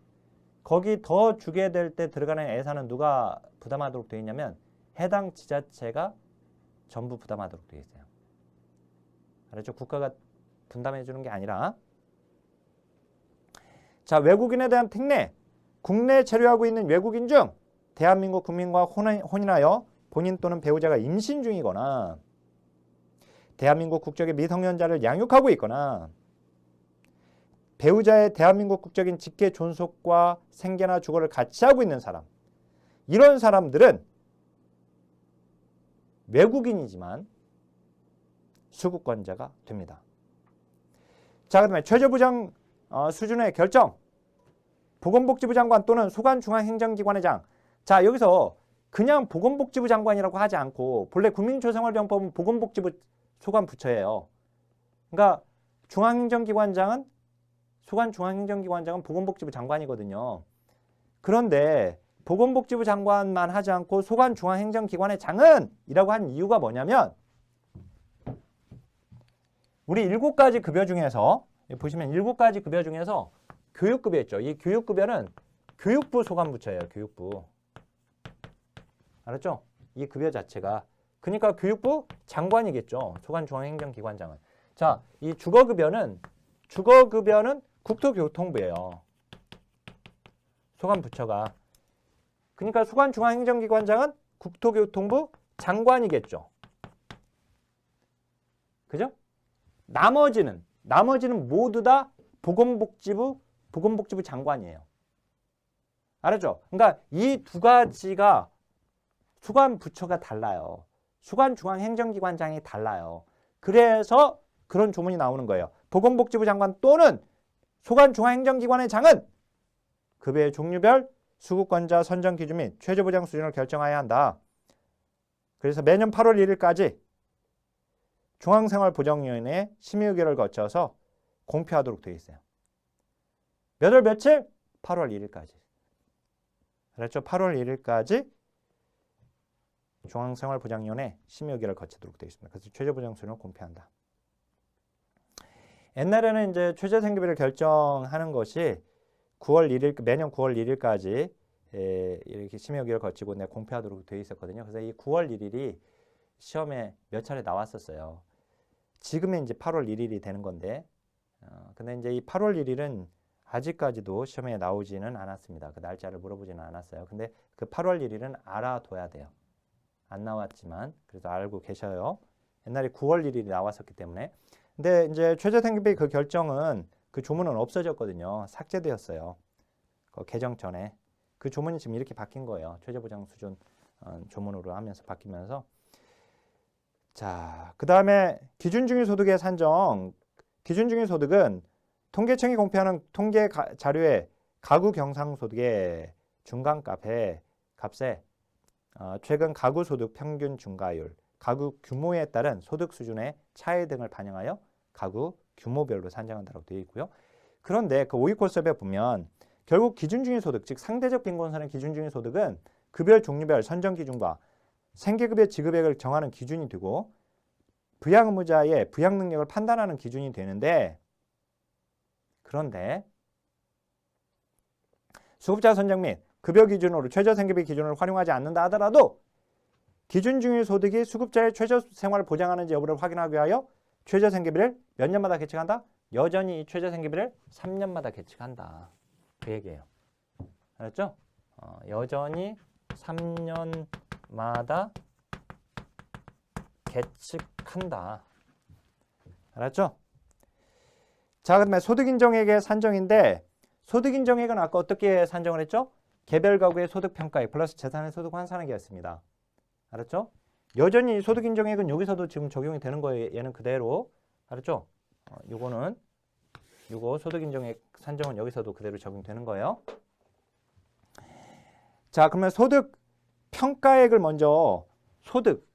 거기 더 주게 될 때 들어가는 예산은 누가 부담하도록 되어 있냐면 해당 지자체가 전부 부담하도록 되어 있어요. 알았죠? 국가가 분담해 주는 게 아니라. 자, 외국인에 대한 특례. 국내에 체류하고 있는 외국인 중 대한민국 국민과 혼인하여 본인 또는 배우자가 임신 중이거나 대한민국 국적의 미성년자를 양육하고 있거나 배우자의 대한민국 국적인 직계 존속과 생계나 주거를 같이 하고 있는 사람. 이런 사람들은 외국인이지만 수급권자가 됩니다. 자, 그다음에 최저보장 수준의 결정. 보건복지부 장관 또는 소관중앙행정기관의 장. 자, 여기서 그냥 보건복지부 장관이라고 하지 않고 본래 국민기초생활보장법은 보건복지부 소관부처예요. 그러니까 중앙행정기관장은 소관중앙행정기관장은 보건복지부 장관이거든요. 그런데 보건복지부 장관만 하지 않고 소관중앙행정기관의 장은 이라고 한 이유가 뭐냐면 우리 7가지 급여 중에서 보시면 7가지 급여 중에서 교육급여 있죠. 이 교육급여는 교육부 소관부처예요. 교육부. 알았죠? 이 급여 자체가. 그러니까 교육부 장관이겠죠. 소관중앙행정기관장은. 자, 이 주거급여는 국토교통부예요. 소관부처가. 그러니까 소관중앙행정기관장은 국토교통부 장관이겠죠. 그죠? 나머지는 모두 다 보건복지부 장관이에요. 알았죠? 그러니까 이 두 가지가 소관부처가 달라요. 소관중앙행정기관장이 달라요. 그래서 그런 조문이 나오는 거예요. 보건복지부 장관 또는 소관중앙행정기관의 장은 급여의 종류별 수급권자 선정 기준 및 최저보장 수준을 결정해야 한다. 그래서 매년 8월 1일까지 중앙생활보장위원회 심의 의결을 거쳐서 공표하도록 되어 있어요. 몇 월 며칠? 8월 1일까지. 그렇죠? 8월 1일까지 중앙생활보장위원회 심의 의결을 거치도록 되어 있습니다. 그래서 최저보장 수준을 공표한다. 옛날에는 이제 최저생계비를 결정하는 것이 매년 9월 1일까지 이렇게 심의 의결을 거치고 공표하도록 되어 있었거든요. 그래서 이 9월 1일이 시험에 몇 차례 나왔었어요. 지금은 이제 8월 1일이 되는 건데, 근데 이제 이 8월 1일은 아직까지도 시험에 나오지는 않았습니다. 그 날짜를 물어보지는 않았어요. 근데 그 8월 1일은 알아둬야 돼요. 안 나왔지만 그래도 알고 계셔요. 옛날에 9월 1일이 나왔었기 때문에. 근데 이제 최저생계비 그 결정은 그 조문은 없어졌거든요. 삭제되었어요. 그 개정 전에. 그 조문이 지금 이렇게 바뀐 거예요. 최저보장 수준 조문으로 하면서 바뀌면서. 자, 그 다음에 기준중위소득의 산정. 기준중위소득은 통계청이 공표하는 통계 자료에 가구 경상소득의 중간값에 최근 가구소득 평균 증가율, 가구 규모에 따른 소득 수준의 차이 등을 반영하여 가구 규모별로 산정한다고 되어 있고요. 그런데 그 5위 코스업에 보면 결국 기준중위소득, 즉 상대적 빈곤선의 기준중위소득은 급여 종류별 선정 기준과 생계급여 지급액을 정하는 기준이 되고 부양 의무자의 부양 능력을 판단하는 기준이 되는데, 그런데 수급자 선정 및 급여 기준으로 최저생계비 기준을 활용하지 않는다 하더라도 기준중위소득이 수급자의 최저생활을 보장하는지 여부를 확인하기 위하여 최저생계비를 몇 년마다 계측한다? 여전히 이 최저생계비를 3년마다 계측한다. 그 얘기예요. 알았죠? 여전히 3년마다 계측한다. 알았죠? 자, 그다음에 소득인정액의 산정인데 소득인정액은 아까 어떻게 산정을 했죠? 개별 가구의 소득평가액 플러스 재산의 소득 환산액이었습니다. 알았죠? 여전히 소득인정액은 여기서도 지금 적용이 되는 거예요. 얘는 그대로. 알았죠? 요거 소득인정액 산정은 여기서도 그대로 적용되는 거예요. 자, 그러면 소득평가액을 먼저 소득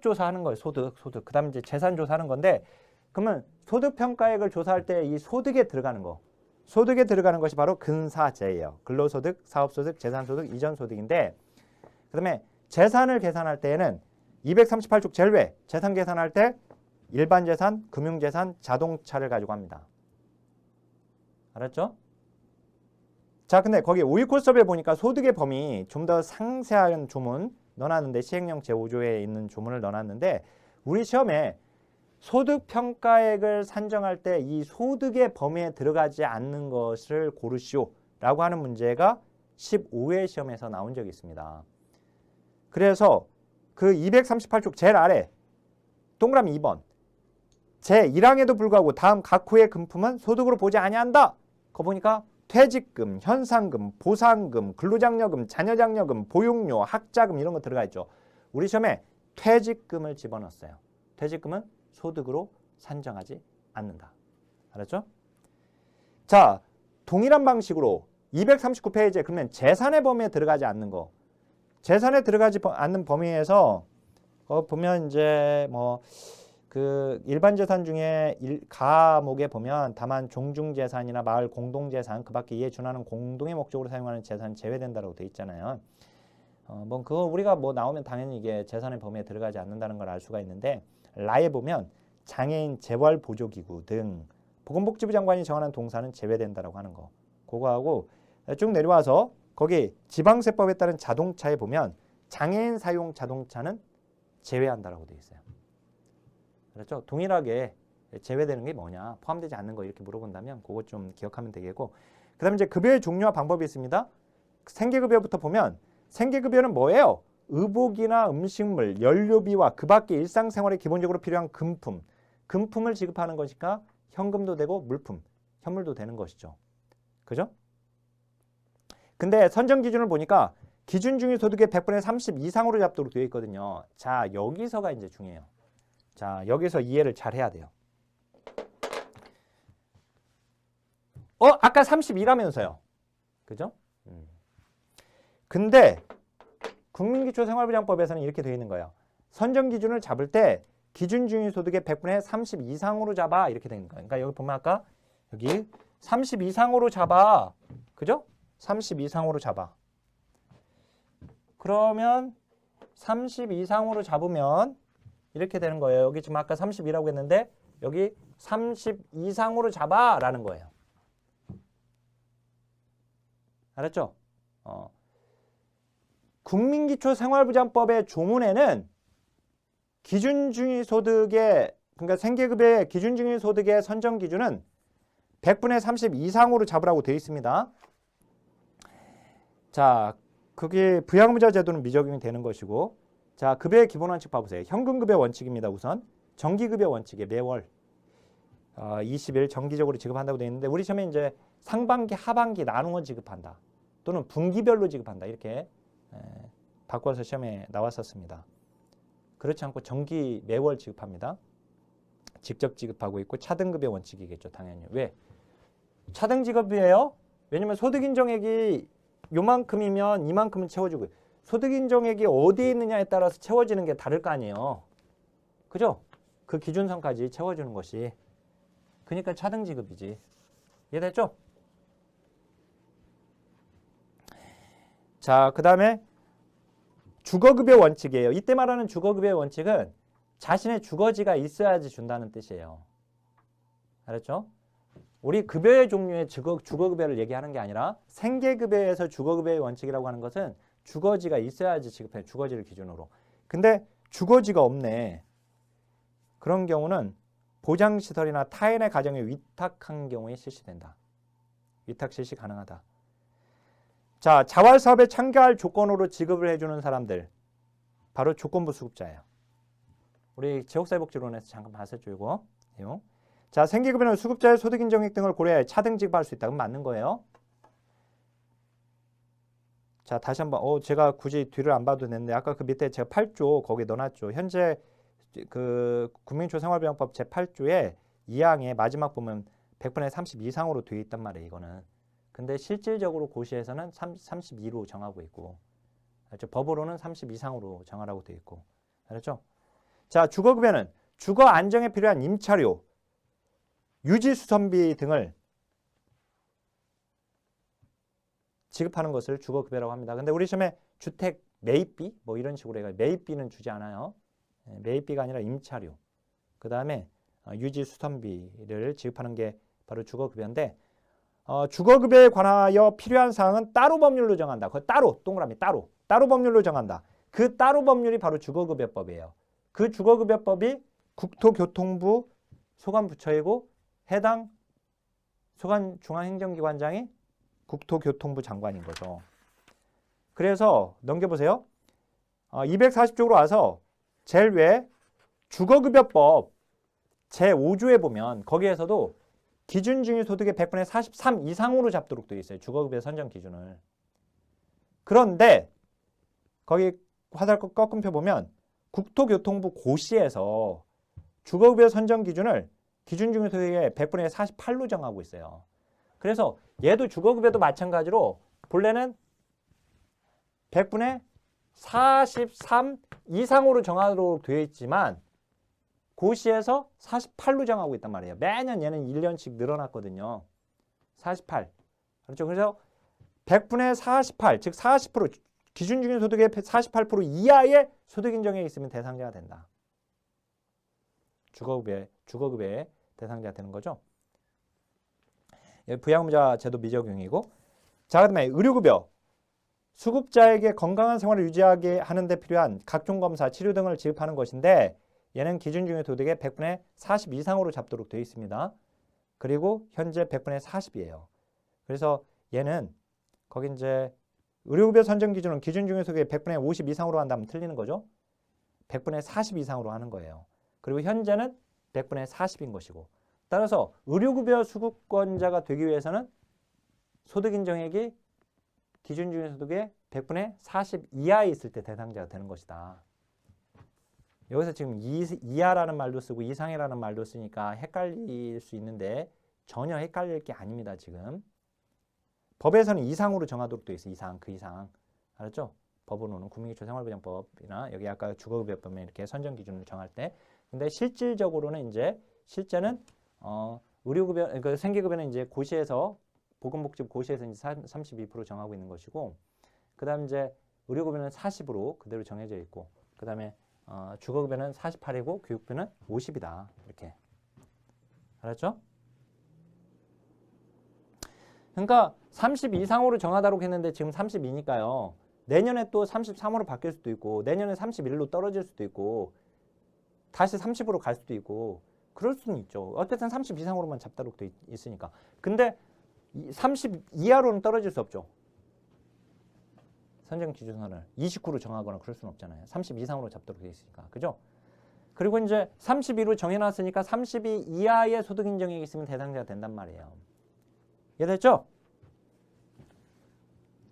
조사하는 거예요. 소득. 그 다음에 이제 재산 조사하는 건데, 그러면 소득평가액을 조사할 때 이 소득에 들어가는 것이 바로 근사재예요. 근로소득, 사업소득, 재산소득, 이전소득인데, 그 다음에 재산을 계산할 때에는 238쪽 제일 왜 재산 계산할 때 일반재산, 금융재산, 자동차를 가지고 합니다. 알았죠? 자, 근데 거기 5위 코스업에 보니까 소득의 범위 좀 더 상세한 조문 넣어놨는데, 시행령 제5조에 있는 조문을 넣어놨는데, 우리 시험에 소득평가액을 산정할 때 이 소득의 범위에 들어가지 않는 것을 고르시오 라고 하는 문제가 15회 시험에서 나온 적이 있습니다. 그래서 그 238쪽 제일 아래 동그라미 2번 제1항에도 불구하고 다음 각 호의 금품은 소득으로 보지 아니한다. 그거 보니까 퇴직금, 현상금, 보상금, 근로장려금, 자녀장려금, 보육료, 학자금 이런 거 들어가 있죠. 우리 시험에 퇴직금을 집어넣었어요. 퇴직금은 소득으로 산정하지 않는다. 알았죠? 자, 동일한 방식으로 239페이지에 그러면 재산의 범위에 들어가지 않는 거. 재산에 들어가지 않는 범위에서 보면 이제 뭐 그 일반 재산 중에 가목에 보면 다만 종중재산이나 마을 공동재산 그 밖에 이에 준하는 공동의 목적으로 사용하는 재산이 제외된다라고 돼 있잖아요. 뭐 그거 우리가 뭐 나오면 당연히 이게 재산의 범위에 들어가지 않는다는 걸 알 수가 있는데, 라에 보면 장애인 재활보조기구 등 보건복지부 장관이 정하는 동사는 제외된다라고 하는 거. 그거하고 쭉 내려와서 거기 지방세법에 따른 자동차에 보면 장애인 사용 자동차는 제외한다라고 돼 있어요. 그렇죠? 동일하게 제외되는 게 뭐냐, 포함되지 않는 거 이렇게 물어본다면 그거 좀 기억하면 되겠고, 그 다음에 이제 급여의 종류와 방법이 있습니다. 생계급여부터 보면 생계급여는 뭐예요? 의복이나 음식물, 연료비와 그 밖에 일상생활에 기본적으로 필요한 금품을 지급하는 것이니까 현금도 되고 물품, 현물도 되는 것이죠. 그죠? 근데 선정 기준을 보니까 기준 중위 소득의 100분의 30 이상으로 잡도록 되어 있거든요. 자, 여기서가 이제 중요해요. 자, 여기서 이해를 잘 해야 돼요. 아까 32라면서요. 그죠? 근데 국민기초생활보장법에서는 이렇게 되어 있는 거예요. 선정 기준을 잡을 때 기준 중위 소득의 100분의 30 이상으로 잡아 이렇게 되는 거예요. 그러니까 여기 보면 아까 여기 30 이상으로 잡아. 그죠? 30 이상으로 잡아. 그러면 30 이상으로 잡으면 이렇게 되는 거예요. 여기 지금 아까 30이라고 했는데 여기 30 이상으로 잡아 라는 거예요. 알았죠? 국민기초생활보장법의 조문에는 기준중위소득의, 그러니까 생계급여의 기준중위소득의 선정 기준은 100분의 30 이상으로 잡으라고 되어 있습니다. 자, 그게 부양무자 제도는 미적용이 되는 것이고, 자, 급여의 기본 원칙 봐보세요. 현금급여 원칙입니다. 우선 정기급여 원칙에 매월 20일 정기적으로 지급한다고 되어 있는데, 우리 시험에 이제 상반기, 하반기 나누어 지급한다. 또는 분기별로 지급한다. 이렇게 바꿔서 시험에 나왔었습니다. 그렇지 않고 정기 매월 지급합니다. 직접 지급하고 있고 차등급여 원칙이겠죠. 당연히. 왜? 차등 지급이에요? 왜냐면 소득인정액이 요만큼이면 이만큼은 채워주고, 소득인정액이 어디에 있느냐에 따라서 채워지는 게 다를 거 아니에요. 그죠? 그 기준선까지 채워주는 것이. 그러니까 차등지급이지. 이해됐죠? 자, 그 다음에 주거급여 원칙이에요. 이때 말하는 주거급여 원칙은 자신의 주거지가 있어야지 준다는 뜻이에요. 알았죠? 우리 급여의 종류의 주거급여를 얘기하는 게 아니라 생계급여에서 주거급여의 원칙이라고 하는 것은 주거지가 있어야지 지급해요. 주거지를 기준으로. 근데 주거지가 없네. 그런 경우는 보장시설이나 타인의 가정에 위탁한 경우에 실시된다. 위탁 실시 가능하다. 자, 자활사업에 참가할 조건으로 지급을 해주는 사람들. 바로 조건부 수급자예요. 우리 지역사회복지론에서 잠깐 봤었죠, 이거. 자, 생계급여는 수급자의 소득 인정액 등을 고려해 차등 지급할 수 있다. 그럼 맞는 거예요. 자, 다시 한번 제가 굳이 뒤를 안 봐도 되는데 아까 그 밑에 제가 8조 거기에 넣어놨죠. 현재 그 국민초생활보장법 제8조에 2항의 마지막 보면 100분의 30 이상으로 되어 있단 말이에요. 이거는. 근데 실질적으로 고시에서는 32로 정하고 있고, 알죠? 법으로는 30 이상으로 정하라고 되어 있고, 알았죠? 자, 주거급여는 주거 안정에 필요한 임차료, 유지수선비 등을 지급하는 것을 주거급여라고 합니다. 근데 우리 시험에 주택 매입비 뭐 이런 식으로 해가 매입비는 주지 않아요. 매입비가 아니라 임차료, 그 다음에 유지수선비를 지급하는 게 바로 주거급여인데, 주거급여에 관하여 필요한 사항은 따로 법률로 정한다. 그거 따로, 동그라미 따로 법률로 정한다. 그 따로 법률이 바로 주거급여법이에요. 그 주거급여법이 국토교통부 소관부처이고 해당 소관중앙행정기관장이 국토교통부 장관인 거죠. 그래서 넘겨보세요. 240쪽으로 와서 제일 위에 주거급여법 제5조에 보면 거기에서도 기준중위소득의 100분의 43 이상으로 잡도록 되어 있어요. 주거급여 선정 기준을. 그런데 거기 화살 꺾음표 보면 국토교통부 고시에서 주거급여 선정 기준을 기준중위소득의 100분의 48로 정하고 있어요. 그래서 얘도 주거급여도 마찬가지로 본래는 100분의 43 이상으로 정하도록 되어 있지만 고시에서 48로 정하고 있단 말이에요. 매년 얘는 1년씩 늘어났거든요. 48. 그렇죠. 그래서 100분의 48, 즉 40%, 기준중위소득의 48% 이하의 소득인정액이 있으면 대상자가 된다. 주거급여의 대상자가 되는 거죠. 부양자 제도 미적용이고, 자, 그다음에 의료급여. 수급자에게 건강한 생활을 유지하게 하는 데 필요한 각종 검사, 치료 등을 지급하는 것인데 얘는 기준중위소득의 100분의 40 이상으로 잡도록 되어 있습니다. 그리고 현재 100분의 40이에요. 그래서 얘는 거기 이제 의료급여 선정 기준은 기준중위소득의 100분의 50 이상으로 한다면 틀리는 거죠. 100분의 40 이상으로 하는 거예요. 그리고 현재는 100분의 40인 것이고, 따라서 의료급여 수급권자가 되기 위해서는 소득인정액이 기준중위소득의 100분의 40 이하에 있을 때 대상자가 되는 것이다. 여기서 지금 이하라는 말도 쓰고 이상이라는 말도 쓰니까 헷갈릴 수 있는데 전혀 헷갈릴 게 아닙니다. 지금 법에서는 이상으로 정하도록 되어 있어요. 이상, 그 이상. 알았죠? 법으로는 국민기초생활보장법이나 여기 아까 주거급여법에 이렇게 선정 기준을 정할 때, 근데 실질적으로는 이제 실제는 의료급여, 그러니까 생계급여는 이제 고시에서 보건복지부 고시에서 이제 32% 정하고 있는 것이고, 그다음 이제 의료급여는 40으로 그대로 정해져 있고, 그다음에 주거급여는 48이고 교육비는 50이다. 이렇게. 알았죠? 그러니까 30 이상으로 정하다고 했는데 지금 32니까요. 내년에 또 33으로 바뀔 수도 있고, 내년에 31로 떨어질 수도 있고, 다시 30으로 갈 수도 있고, 그럴 수는 있죠. 어쨌든 30 이상으로만 잡도록 돼 있으니까. 근데 30 이하로는 떨어질 수 없죠. 선정 기준선을 29로 정하거나 그럴 수는 없잖아요. 30 이상으로 잡도록 돼 있으니까. 그죠? 그리고 이제 32로 정해놨으니까 32 이하의 소득 인정액이 있으면 대상자가 된단 말이에요. 이해됐죠?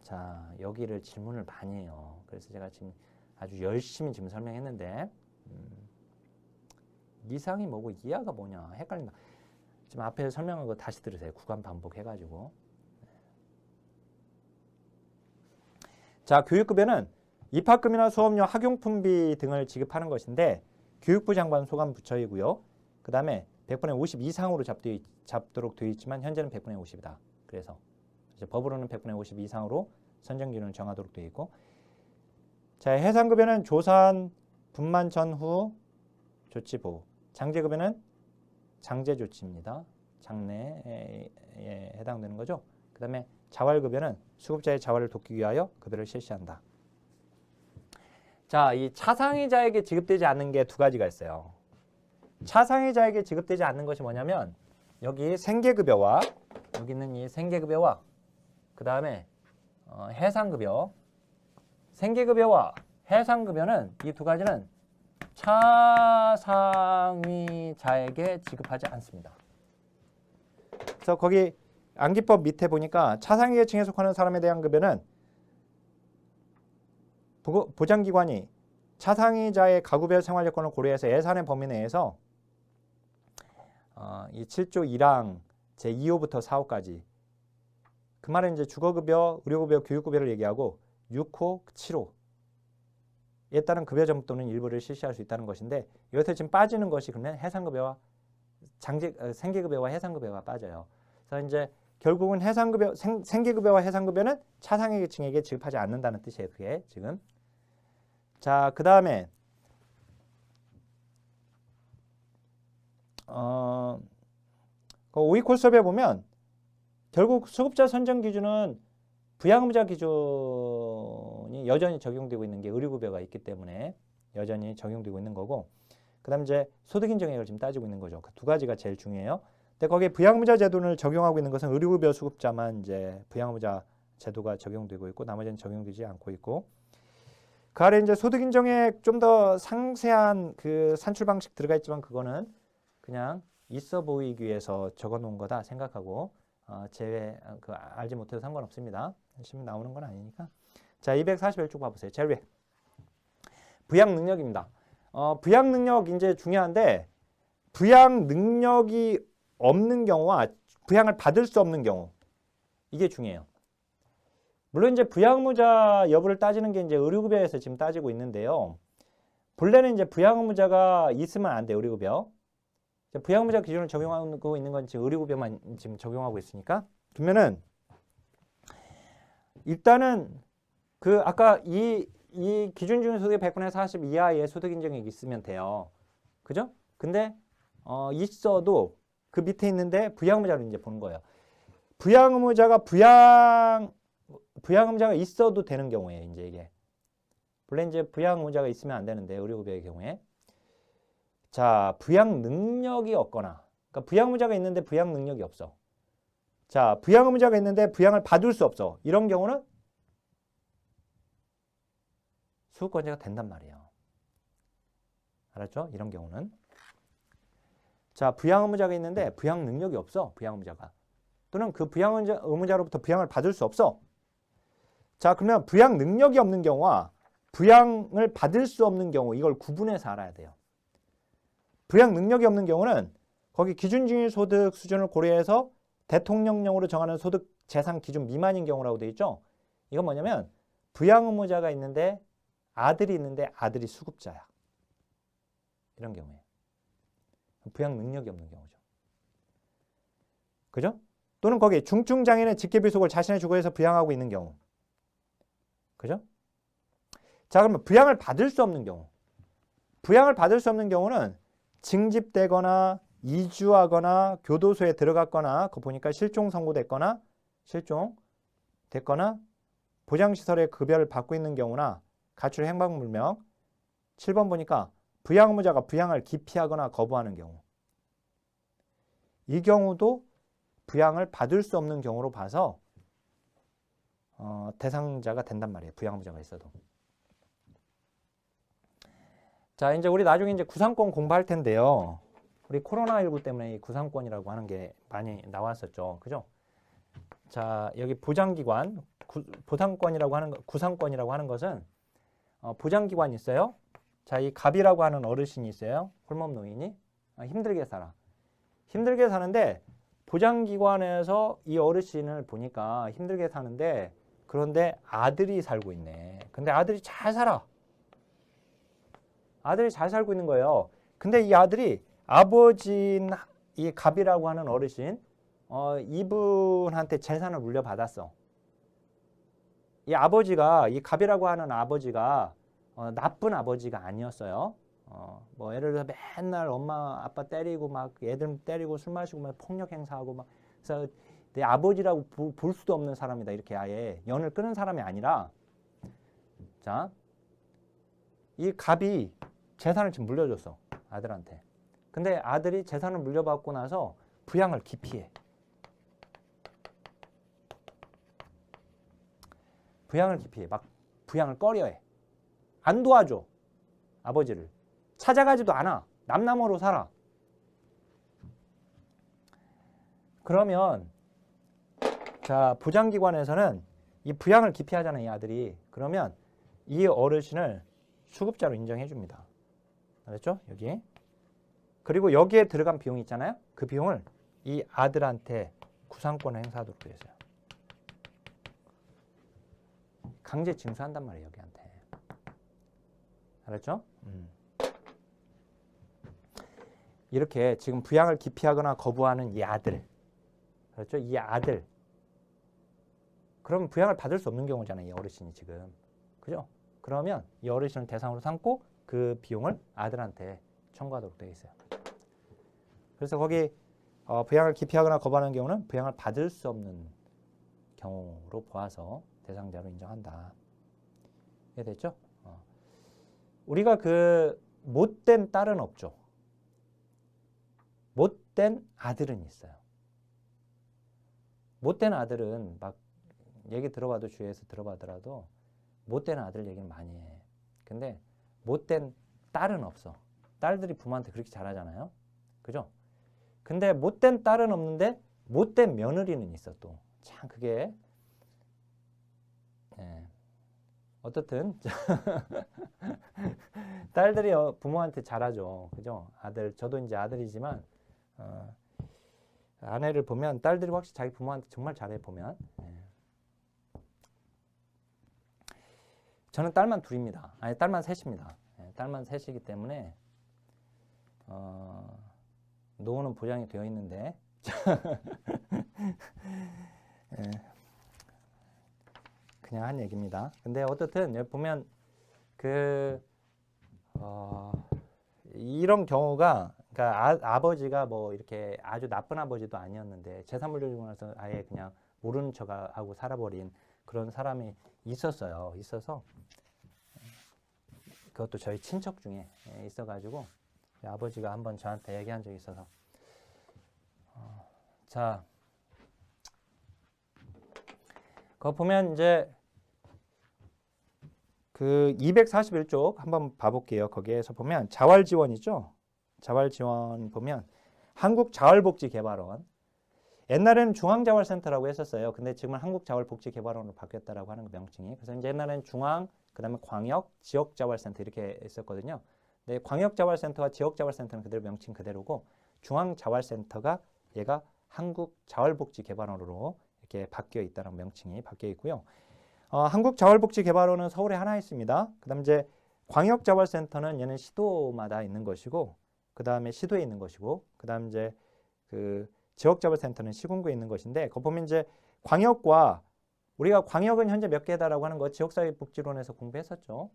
자, 여기를 질문을 많이 해요. 그래서 제가 지금 아주 열심히 지금 설명했는데 이상이 뭐고 이하가 뭐냐 헷갈린다. 지금 앞에 설명한 거 다시 들으세요. 구간 반복해가지고. 자, 교육급여는 입학금이나 수업료, 학용품비 등을 지급하는 것인데 교육부 장관 소관 부처이고요. 그 다음에 100분의 50 이상으로 잡도록 되어 있지만 현재는 100분의 50이다. 그래서 이제 법으로는 100분의 50 이상으로 선정기준을 정하도록 되어 있고, 자, 해상급여는 조산, 분만 전후 조치 보호, 장제급여는 장제 조치입니다. 장래에 해당되는 거죠. 그 다음에 자활급여는 수급자의 자활을 돕기 위하여 급여를 실시한다. 자, 이 차상위자에게 지급되지 않는 게 두 가지가 있어요. 차상위자에게 지급되지 않는 것이 뭐냐면 여기 생계급여와 여기 있는 이 생계급여와 그 다음에 해상급여, 생계급여와 해상급여는 이 두 가지는 차상위자에게 지급하지 않습니다. 그래서 거기 안기법 밑에 보니까 차상위 계층에 속하는 사람에 대한 급여는 보장기관이 차상위자의 가구별 생활 여건을 고려해서 예산의 범위 내에서 이 7조 1항 제2호부터 4호까지 그 말은 이제 주거급여, 의료급여, 교육급여를 얘기하고 6호, 7호에 따른 급여 전부 또는 일부를 실시할 수 있다는 것인데 이것에 지금 빠지는 것이 그러면 해상급여와 생계급여와 해상급여가 빠져요. 그래서 이제 결국은 해상급여, 생계급여와 해상급여는 차상위 계층에게 지급하지 않는다는 뜻이에요. 그게 지금. 자, 그 다음에 그 5위 콜섭에 보면 결국 수급자 선정 기준은 부양의무자 기준이 여전히 적용되고 있는 게 의료급여가 있기 때문에 여전히 적용되고 있는 거고, 그 다음 이제 소득인정액을 지금 따지고 있는 거죠. 그 두 가지가 제일 중요해요. 근데 거기에 부양의무자 제도를 적용하고 있는 것은 의료급여 수급자만 이제 부양의무자 제도가 적용되고 있고 나머지는 적용되지 않고 있고, 그 아래 이제 소득인정액 좀 더 상세한 그 산출 방식 들어가 있지만 그거는 그냥 있어 보이기 위해서 적어 놓은 거다 생각하고 제외 알지 못해도 상관없습니다. 열심히 나오는 건 아니니까. 자, 241쪽 봐보세요. 제일 위에 부양 능력입니다. 부양 능력 이제 중요한데 부양 능력이 없는 경우와 부양을 받을 수 없는 경우 이게 중요해요. 물론 이제 부양의무자 여부를 따지는 게 이제 의료급여에서 지금 따지고 있는데요. 본래는 이제 부양의무자가 있으면 안 돼요. 의료급여. 부양의무자 기준을 적용하고 있는 건 지금 의료급여만 지금 적용하고 있으니까. 그러면은 일단은 그 아까 이 기준 중위 소득의 100분의 40 이하의 소득 인정액이 있으면 돼요. 그죠? 근데 있어도 그 밑에 있는데 부양의무자를 이제 보는 거예요. 부양의무자가 부양의무자가 있어도 되는 경우에 이제 이게 원래 이제 부양의무자가 있으면 안 되는데 의료급여의 경우에 자 부양 능력이 없거나 그러니까 부양의무자가 있는데 부양 능력이 없어. 자 부양의무자가 있는데 부양을 받을 수 없어. 이런 경우는 수급권자가 된단 말이에요. 알았죠? 이런 경우는 자 부양의무자가 있는데 부양 능력이 없어. 부양의무자가 또는 그 부양의무자로부터 부양을 받을 수 없어. 자 그러면 부양 능력이 없는 경우와 부양을 받을 수 없는 경우 이걸 구분해서 알아야 돼요. 부양 능력이 없는 경우는 거기 기준중위 소득 수준을 고려해서 대통령령으로 정하는 소득 재산 기준 미만인 경우라고 되어 있죠. 이건 뭐냐면 부양 의무자가 있는데 아들이 있는데 아들이 수급자야. 이런 경우에 부양 능력이 없는 경우죠. 그죠? 또는 거기 중증장애인의 직계비속을 자신의 주거에서 부양하고 있는 경우. 그죠? 자 그러면 부양을 받을 수 없는 경우. 부양을 받을 수 없는 경우는 징집되거나 이주하거나 교도소에 들어갔거나 그거 보니까 실종 선고됐거나 보장시설의 급여를 받고 있는 경우나 가출 행방불명 7번 보니까 부양의무자가 부양을 기피하거나 거부하는 경우 이 경우도 부양을 받을 수 없는 경우로 봐서 대상자가 된단 말이에요. 부양의무자가 있어도. 자 이제 우리 나중에 이제 구상권 공부할 텐데요. 우리 코로나19 때문에 이 구상권이라고 하는 게 많이 나왔었죠. 그죠? 자 여기 보장기관 보상권이라고 하는 구상권이라고 하는 것은 보장기관이 있어요. 자 이 갑이라고 하는 어르신이 있어요. 홀몸 노인이 힘들게 살아. 힘들게 사는데 보장기관에서 이 어르신을 보니까 힘들게 사는데 그런데 아들이 살고 있네. 근데 아들이 잘 살아. 아들이 잘 살고 있는 거예요. 근데 이 아들이 아버지인 이 갑이라고 하는 어르신 이분한테 재산을 물려받았어. 이 아버지가 이 갑이라고 하는 아버지가 나쁜 아버지가 아니었어요. 뭐 예를 들어서 맨날 엄마 아빠 때리고 막 애들 때리고 술 마시고 막 폭력 행사하고 막 그래서 내 아버지라고 볼 수도 없는 사람이다. 이렇게 아예 연을 끊은 사람이 아니라 자 이 갑이 재산을 지금 물려줬어. 아들한테. 근데 아들이 재산을 물려받고 나서 부양을 기피해. 부양을 기피해. 막 부양을 꺼려해. 안 도와줘. 아버지를. 찾아가지도 않아. 남남으로 살아. 그러면 자, 부장기관에서는 이 부양을 기피하잖아요, 이 아들이. 그러면 이 어르신을 수급자로 인정해 줍니다. 알았죠? 여기. 그리고 여기에 들어간 비용이 있잖아요. 그 비용을 이 아들한테 구상권을 행사하도록 되어 있어요. 강제 징수한단 말이에요, 여기한테. 알았죠? 이렇게 지금 부양을 기피하거나 거부하는 이 아들. 그렇죠? 이 아들. 그럼 부양을 받을 수 없는 경우잖아요, 이 어르신이 지금. 그죠? 그러면 이 어르신을 대상으로 삼고 그 비용을 아들한테 청구하도록 되어 있어요. 그래서 거기 부양을 기피하거나 거부하는 경우는 부양을 받을 수 없는 경우로 보아서 대상자로 인정한다. 이해됐죠? 우리가 그 못된 딸은 없죠. 못된 아들은 있어요. 못된 아들은 막 얘기 들어봐도 주위에서 들어봐더라도 못된 아들 얘기는 많이 해. 근데 못된 딸은 없어. 딸들이 부모한테 그렇게 잘하잖아요. 그죠? 근데 못된 딸은 없는데 못된 며느리는 있어 또. 참 그게 어떻든 딸들이 부모한테 잘하죠. 그죠? 아들, 저도 이제 아들이지만 아내를 보면 딸들이 확실히 자기 부모한테 정말 잘해 보면. 저는 딸만 둘입니다. 아니 딸만 셋입니다. 딸만 셋이기 때문에 노후는 보장이 되어 있는데 그냥 한 얘기입니다. 근데 어떻든 여기 보면 이런 경우가 그러니까 아버지가 뭐 이렇게 아주 나쁜 아버지도 아니었는데 재산 물려주고 나서 아예 그냥 모르는 척하고 살아버린 그런 사람이 있었어요. 있어서 그것도 저희 친척 중에 있어가지고 아버지가 한번 저한테 얘기한 적이 있어서 자, 그거 보면 이제 그 241쪽 한번 봐볼게요. 거기에서 보면 자활지원이죠. 자활지원 보면 한국자활복지개발원. 옛날에는 중앙자활센터라고 했었어요. 근데 지금은 한국자활복지개발원으로 바뀌었다라고 하는 명칭이. 그래서 이제 옛날에는 중앙, 그 다음에 광역, 지역자활센터 이렇게 있었거든요. 근데 광역자활센터와 지역자활센터는 그대로 명칭 그대로고 중앙자활센터가 얘가 한국자활복지개발원으로 이렇게 바뀌어 있다는 명칭이 바뀌어 있고요. 한국자활복지개발원은 서울에 하나 있습니다. 그 다음 이제 광역자활센터는 얘는 시도마다 있는 것이고, 그 다음에 시도에 있는 것이고, 그 다음 이제 그 지역자활센터는 시군구에 있는 것인데, 그거 보면 이제 광역과 우리가 광역은 현재 몇 개다라고 하는 거 지역사회복지론에서 공부했었죠.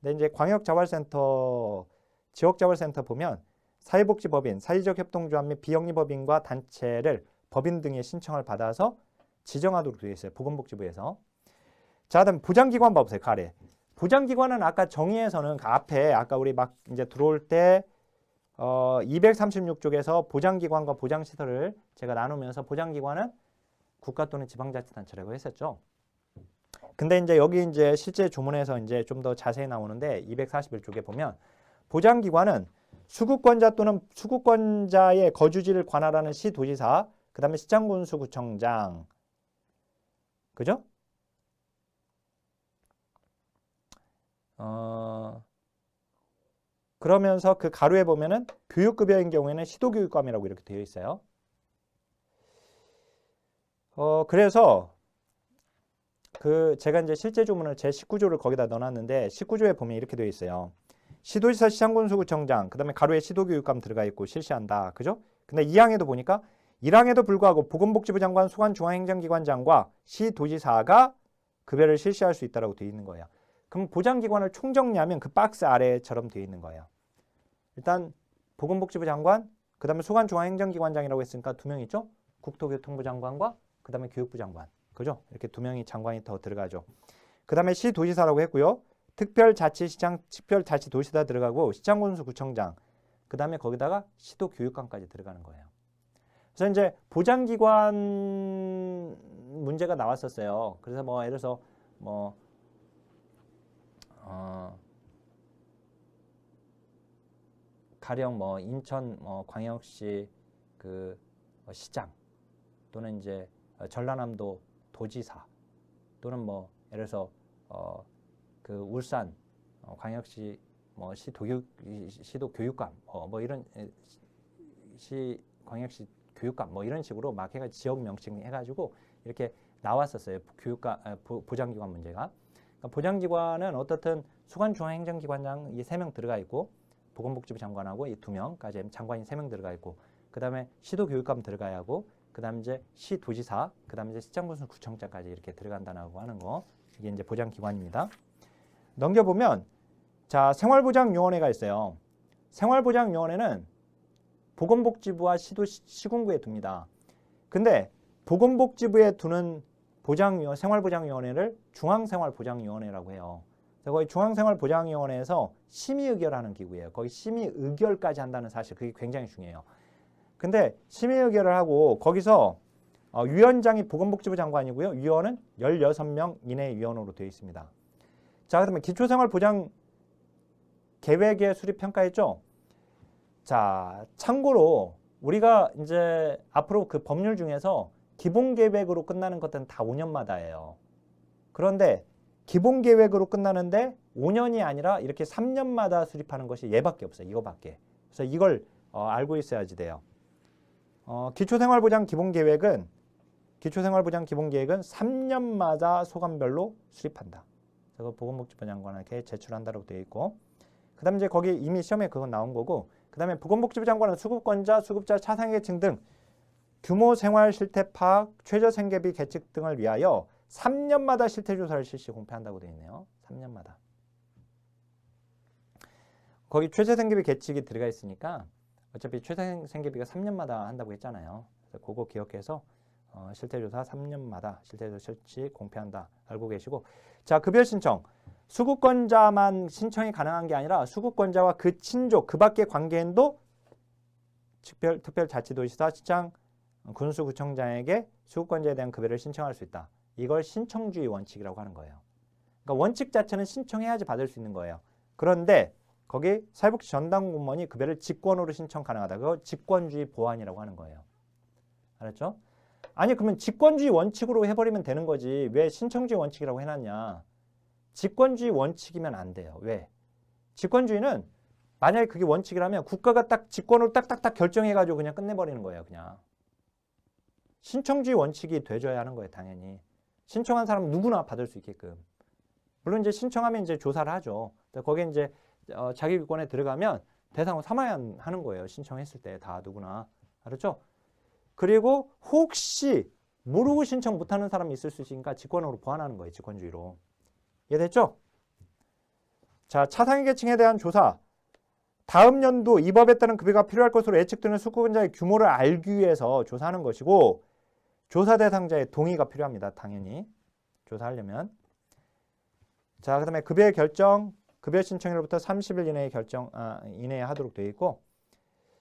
근데 이제 광역자활센터, 지역자활센터 보면 사회복지법인, 사회적 협동조합 및 비영리법인과 단체를 법인 등의 신청을 받아서 지정하도록 되어 있어요. 보건복지부에서. 자, 다음 보장기관 봐보세요. 가래. 보장기관은 아까 정의에서는 그 앞에 아까 우리 막 이제 들어올 때 236쪽에서 보장기관과 보장시설을 제가 나누면서 보장기관은 국가 또는 지방자치단체라고 했었죠. 근데 이제 여기 이제 실제 조문에서 이제 좀 더 자세히 나오는데 241쪽에 보면 보장기관은 수구권자 또는 수구권자의 거주지를 관할하는 시도지사, 그 다음에 시장군수구청장, 그죠? 그러면서 그 가로에 보면은 교육급여인 경우에는 시도교육감이라고 이렇게 되어 있어요. 그래서 그 제가 이제 실제 조문을 제 19조를 거기다 넣어놨는데 19조에 보면 이렇게 되어 있어요. 시도지사, 시장군수구청장, 그 다음에 가로에 시도교육감 들어가 있고 실시한다. 그죠? 근데 2항에도 보니까 1항에도 불구하고 보건복지부 장관, 소관중앙행정기관장과 시도지사가 급여를 실시할 수 있다고 되어 있는 거예요. 그럼 보장기관을 총정리하면 그 박스 아래처럼 되어 있는 거예요. 일단 보건복지부 장관, 그 다음에 소관중앙행정기관장이라고 했으니까 2명 있죠? 국토교통부 장관과 그 다음에 교육부 장관. 그죠? 이렇게 2명이 장관이 더 들어가죠. 그 다음에 시도지사라고 했고요. 특별자치시장, 특별자치도시다 들어가고 시장군수구청장, 그 다음에 거기다가 시도교육감까지 들어가는 거예요. 그래서 이제 보장기관 문제가 나왔었어요. 그래서 뭐 예를 들어서 뭐 가령 뭐 인천 광역시 그 시장, 또는 이제 전라남도 도지사 또는 뭐 예를 들어서 그 울산 광역시 뭐 시도 교육감 뭐 이런 시 광역시 교육감 뭐 이런 식으로 막 해가 지역 명칭 해가지고 이렇게 나왔었어요. 교육감 보장기관 문제가. 그러니까 보장기관은 어떻든 수관중앙행정기관장 이 3명 들어가 있고 보건복지부 장관하고 이 2명까지 장관이 3명 들어가 있고 그 다음에 시도교육감 들어가야 하고 그 다음에 이제 시도지사 그 다음에 이제 시장군수 구청장까지 이렇게 들어간다고 하는 거 이게 이제 보장기관입니다. 넘겨보면 자 생활보장요원회가 있어요. 생활보장요원회는 보건복지부와 시군구에 둡니다. 근데 보건복지부에 두는 생활보장위원회를 중앙생활보장위원회라고 해요. 그래서 거기 중앙생활보장위원회에서 심의의결하는 기구예요. 거기 심의의결까지 한다는 사실 그게 굉장히 중요해요. 근데 심의의결을 하고 거기서 위원장이 보건복지부 장관이고요. 위원은 16명 이내의 위원으로 되어 있습니다. 자, 그러면 기초생활보장 계획의 수립 평가했죠? 자, 참고로 우리가 이제 앞으로 그 법률 중에서 기본계획으로 끝나는 것들은 다 5년마다예요. 그런데 기본계획으로 끝나는데 5년이 아니라 이렇게 3년마다 수립하는 것이 얘밖에 없어요. 이거밖에. 그래서 이걸 알고 있어야지 돼요. 기초생활보장 기본계획은 3년마다 소관별로 수립한다. 그래서 보건복지부 장관에게 제출한다고 되어 있고 그 다음에 이제 거기 이미 시험에 그건 나온 거고 그 다음에 보건복지부 장관은 수급권자, 수급자, 차상계층 등 규모 생활 실태 파악, 최저 생계비 계측 등을 위하여 3년마다 실태 조사를 실시 공표한다고 되어 있네요. 3년마다. 거기 최저 생계비 계측이 들어가 있으니까 어차피 최저 생계비가 3년마다 한다고 했잖아요. 그래서 그거 기억해서 실태 조사 3년마다 실태 조사 실시 공표한다. 알고 계시고 자, 급여 신청. 수급권자만 신청이 가능한 게 아니라 수급권자와 그 친족, 그 밖의 관계인도 특별자치도시사 시장 군수구청장에게 수급권자에 대한 급여를 신청할 수 있다. 이걸 신청주의 원칙이라고 하는 거예요. 그러니까 원칙 자체는 신청해야지 받을 수 있는 거예요. 그런데 거기 사회복지 전담 공무원이 급여를 직권으로 신청 가능하다. 그거 직권주의 보완이라고 하는 거예요. 알았죠? 아니 그러면 직권주의 원칙으로 해버리면 되는 거지. 왜 신청주의 원칙이라고 해놨냐. 직권주의 원칙이면 안 돼요. 왜? 직권주의는 만약에 그게 원칙이라면 국가가 딱 직권으로 딱딱딱 결정해가지고 그냥 끝내버리는 거예요. 그냥. 신청주의 원칙이 돼줘야 하는 거예요. 당연히. 신청한 사람은 누구나 받을 수 있게끔. 물론 이제 신청하면 이제 조사를 하죠. 거기에 이제 자기기권에 들어가면 대상을 삼아야 하는 거예요. 신청했을 때 다 누구나. 알았죠? 그리고 혹시 모르고 신청 못하는 사람이 있을 수 있으니까 직권으로 보완하는 거예요. 직권주의로. 이해됐죠? 자, 차상위계층에 대한 조사. 다음 연도 이 법에 따른 급여가 필요할 것으로 예측되는 수급권자의 규모를 알기 위해서 조사하는 것이고 조사 대상자의 동의가 필요합니다. 당연히. 조사하려면. 자, 그 다음에 급여의 결정, 급여 신청일로부터 30일 이내에 이내에 하도록 되어 있고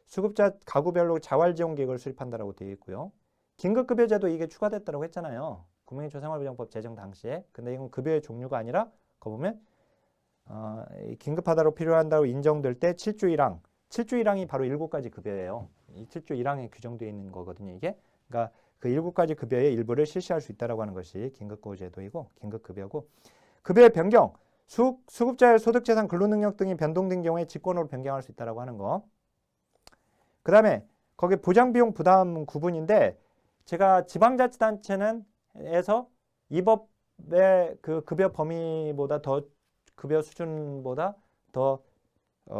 수급자 가구별로 자활지원 계획을 수립한다라고 되어 있고요. 긴급급여제도 이게 추가됐다고 했잖아요. 국민기초생활보장법 제정 당시에. 근데 이건 급여의 종류가 아니라 거 보면 긴급하다로 필요한다고 인정될 때 7조 1항. 7조 1항이 바로 7가지 급여예요. 이 7조 1항에 규정되어 있는 거거든요. 이게. 그러니까 그 7가지 급여의 일부를 실시할 수 있다고 하는 것이 긴급급여제도이고 긴급급여고 급여의 변경. 수급자의 소득재산 근로능력 등이 변동된 경우에 직권으로 변경할 수 있다고 하는 거. 그 다음에 거기 보장비용 부담 구분인데 제가 지방자치단체는에서 이 법의 그 급여 범위보다 더 급여 수준보다 더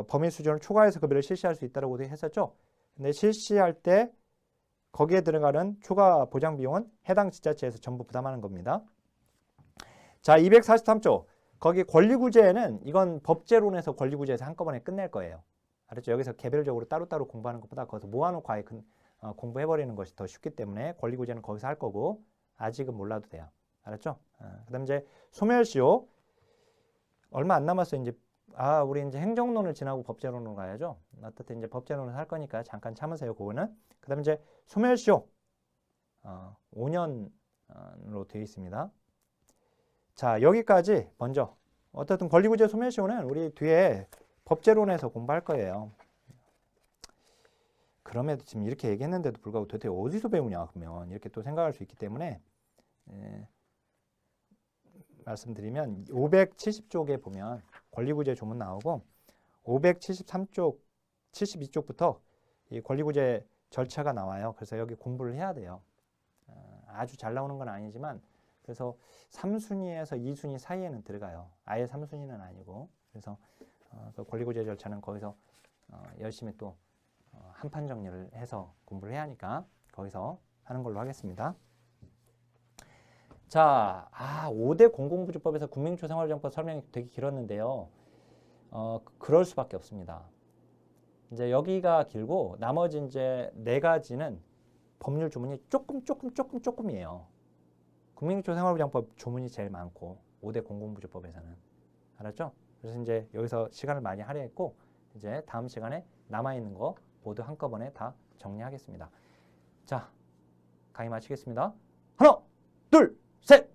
범위 수준을 초과해서 급여를 실시할 수 있다고 했었죠. 근데 실시할 때 거기에 들어가는 초과 보장 비용은 해당 지자체에서 전부 부담하는 겁니다. 자, 243조. 거기 권리구제는 이건 법제론에서 권리구제에서 한꺼번에 끝낼 거예요. 알았죠? 여기서 개별적으로 따로따로 공부하는 것보다 거기서 모아놓고 아예 공부해버리는 것이 더 쉽기 때문에 권리구제는 거기서 할 거고 아직은 몰라도 돼요. 알았죠? 그 다음 이제 소멸시효. 얼마 안 남았어요. 이제 우리 이제 행정론을 지나고 법제론으로 가야죠. 어쨌든 이제 법제론을 할 거니까 잠깐 참으세요. 그거는. 그 다음 이제 소멸시효 5년으로 되어 있습니다. 자, 여기까지 먼저 어떻든 권리구제 소멸시효는 우리 뒤에 법제론에서 공부할 거예요. 그럼에도 지금 이렇게 얘기했는데도 불구하고 도대체 어디서 배우냐 그러면 이렇게 또 생각할 수 있기 때문에 말씀드리면 570쪽에 보면 권리구제 조문 나오고 573쪽, 72쪽부터 이 권리구제 절차가 나와요. 그래서 여기 공부를 해야 돼요. 아주 잘 나오는 건 아니지만 그래서 3순위에서 2순위 사이에는 들어가요. 아예 3순위는 아니고 그래서 그 권리구제 절차는 거기서 열심히 또 한판 정리를 해서 공부를 해야 하니까 거기서 하는 걸로 하겠습니다. 자, 5대 공공부주법에서 국민기초생활정법 설명이 되게 길었는데요. 그럴 수밖에 없습니다. 이제 여기가 길고 나머지 이제 4가지는 법률 조문이 조금이에요. 국민기초생활정법 조문이 제일 많고 5대 공공부주법에서는 알았죠? 그래서 이제 여기서 시간을 많이 할애했고 이제 다음 시간에 남아있는 거 모두 한꺼번에 다 정리하겠습니다. 자, 강의 마치겠습니다. 하나, 둘, 셋!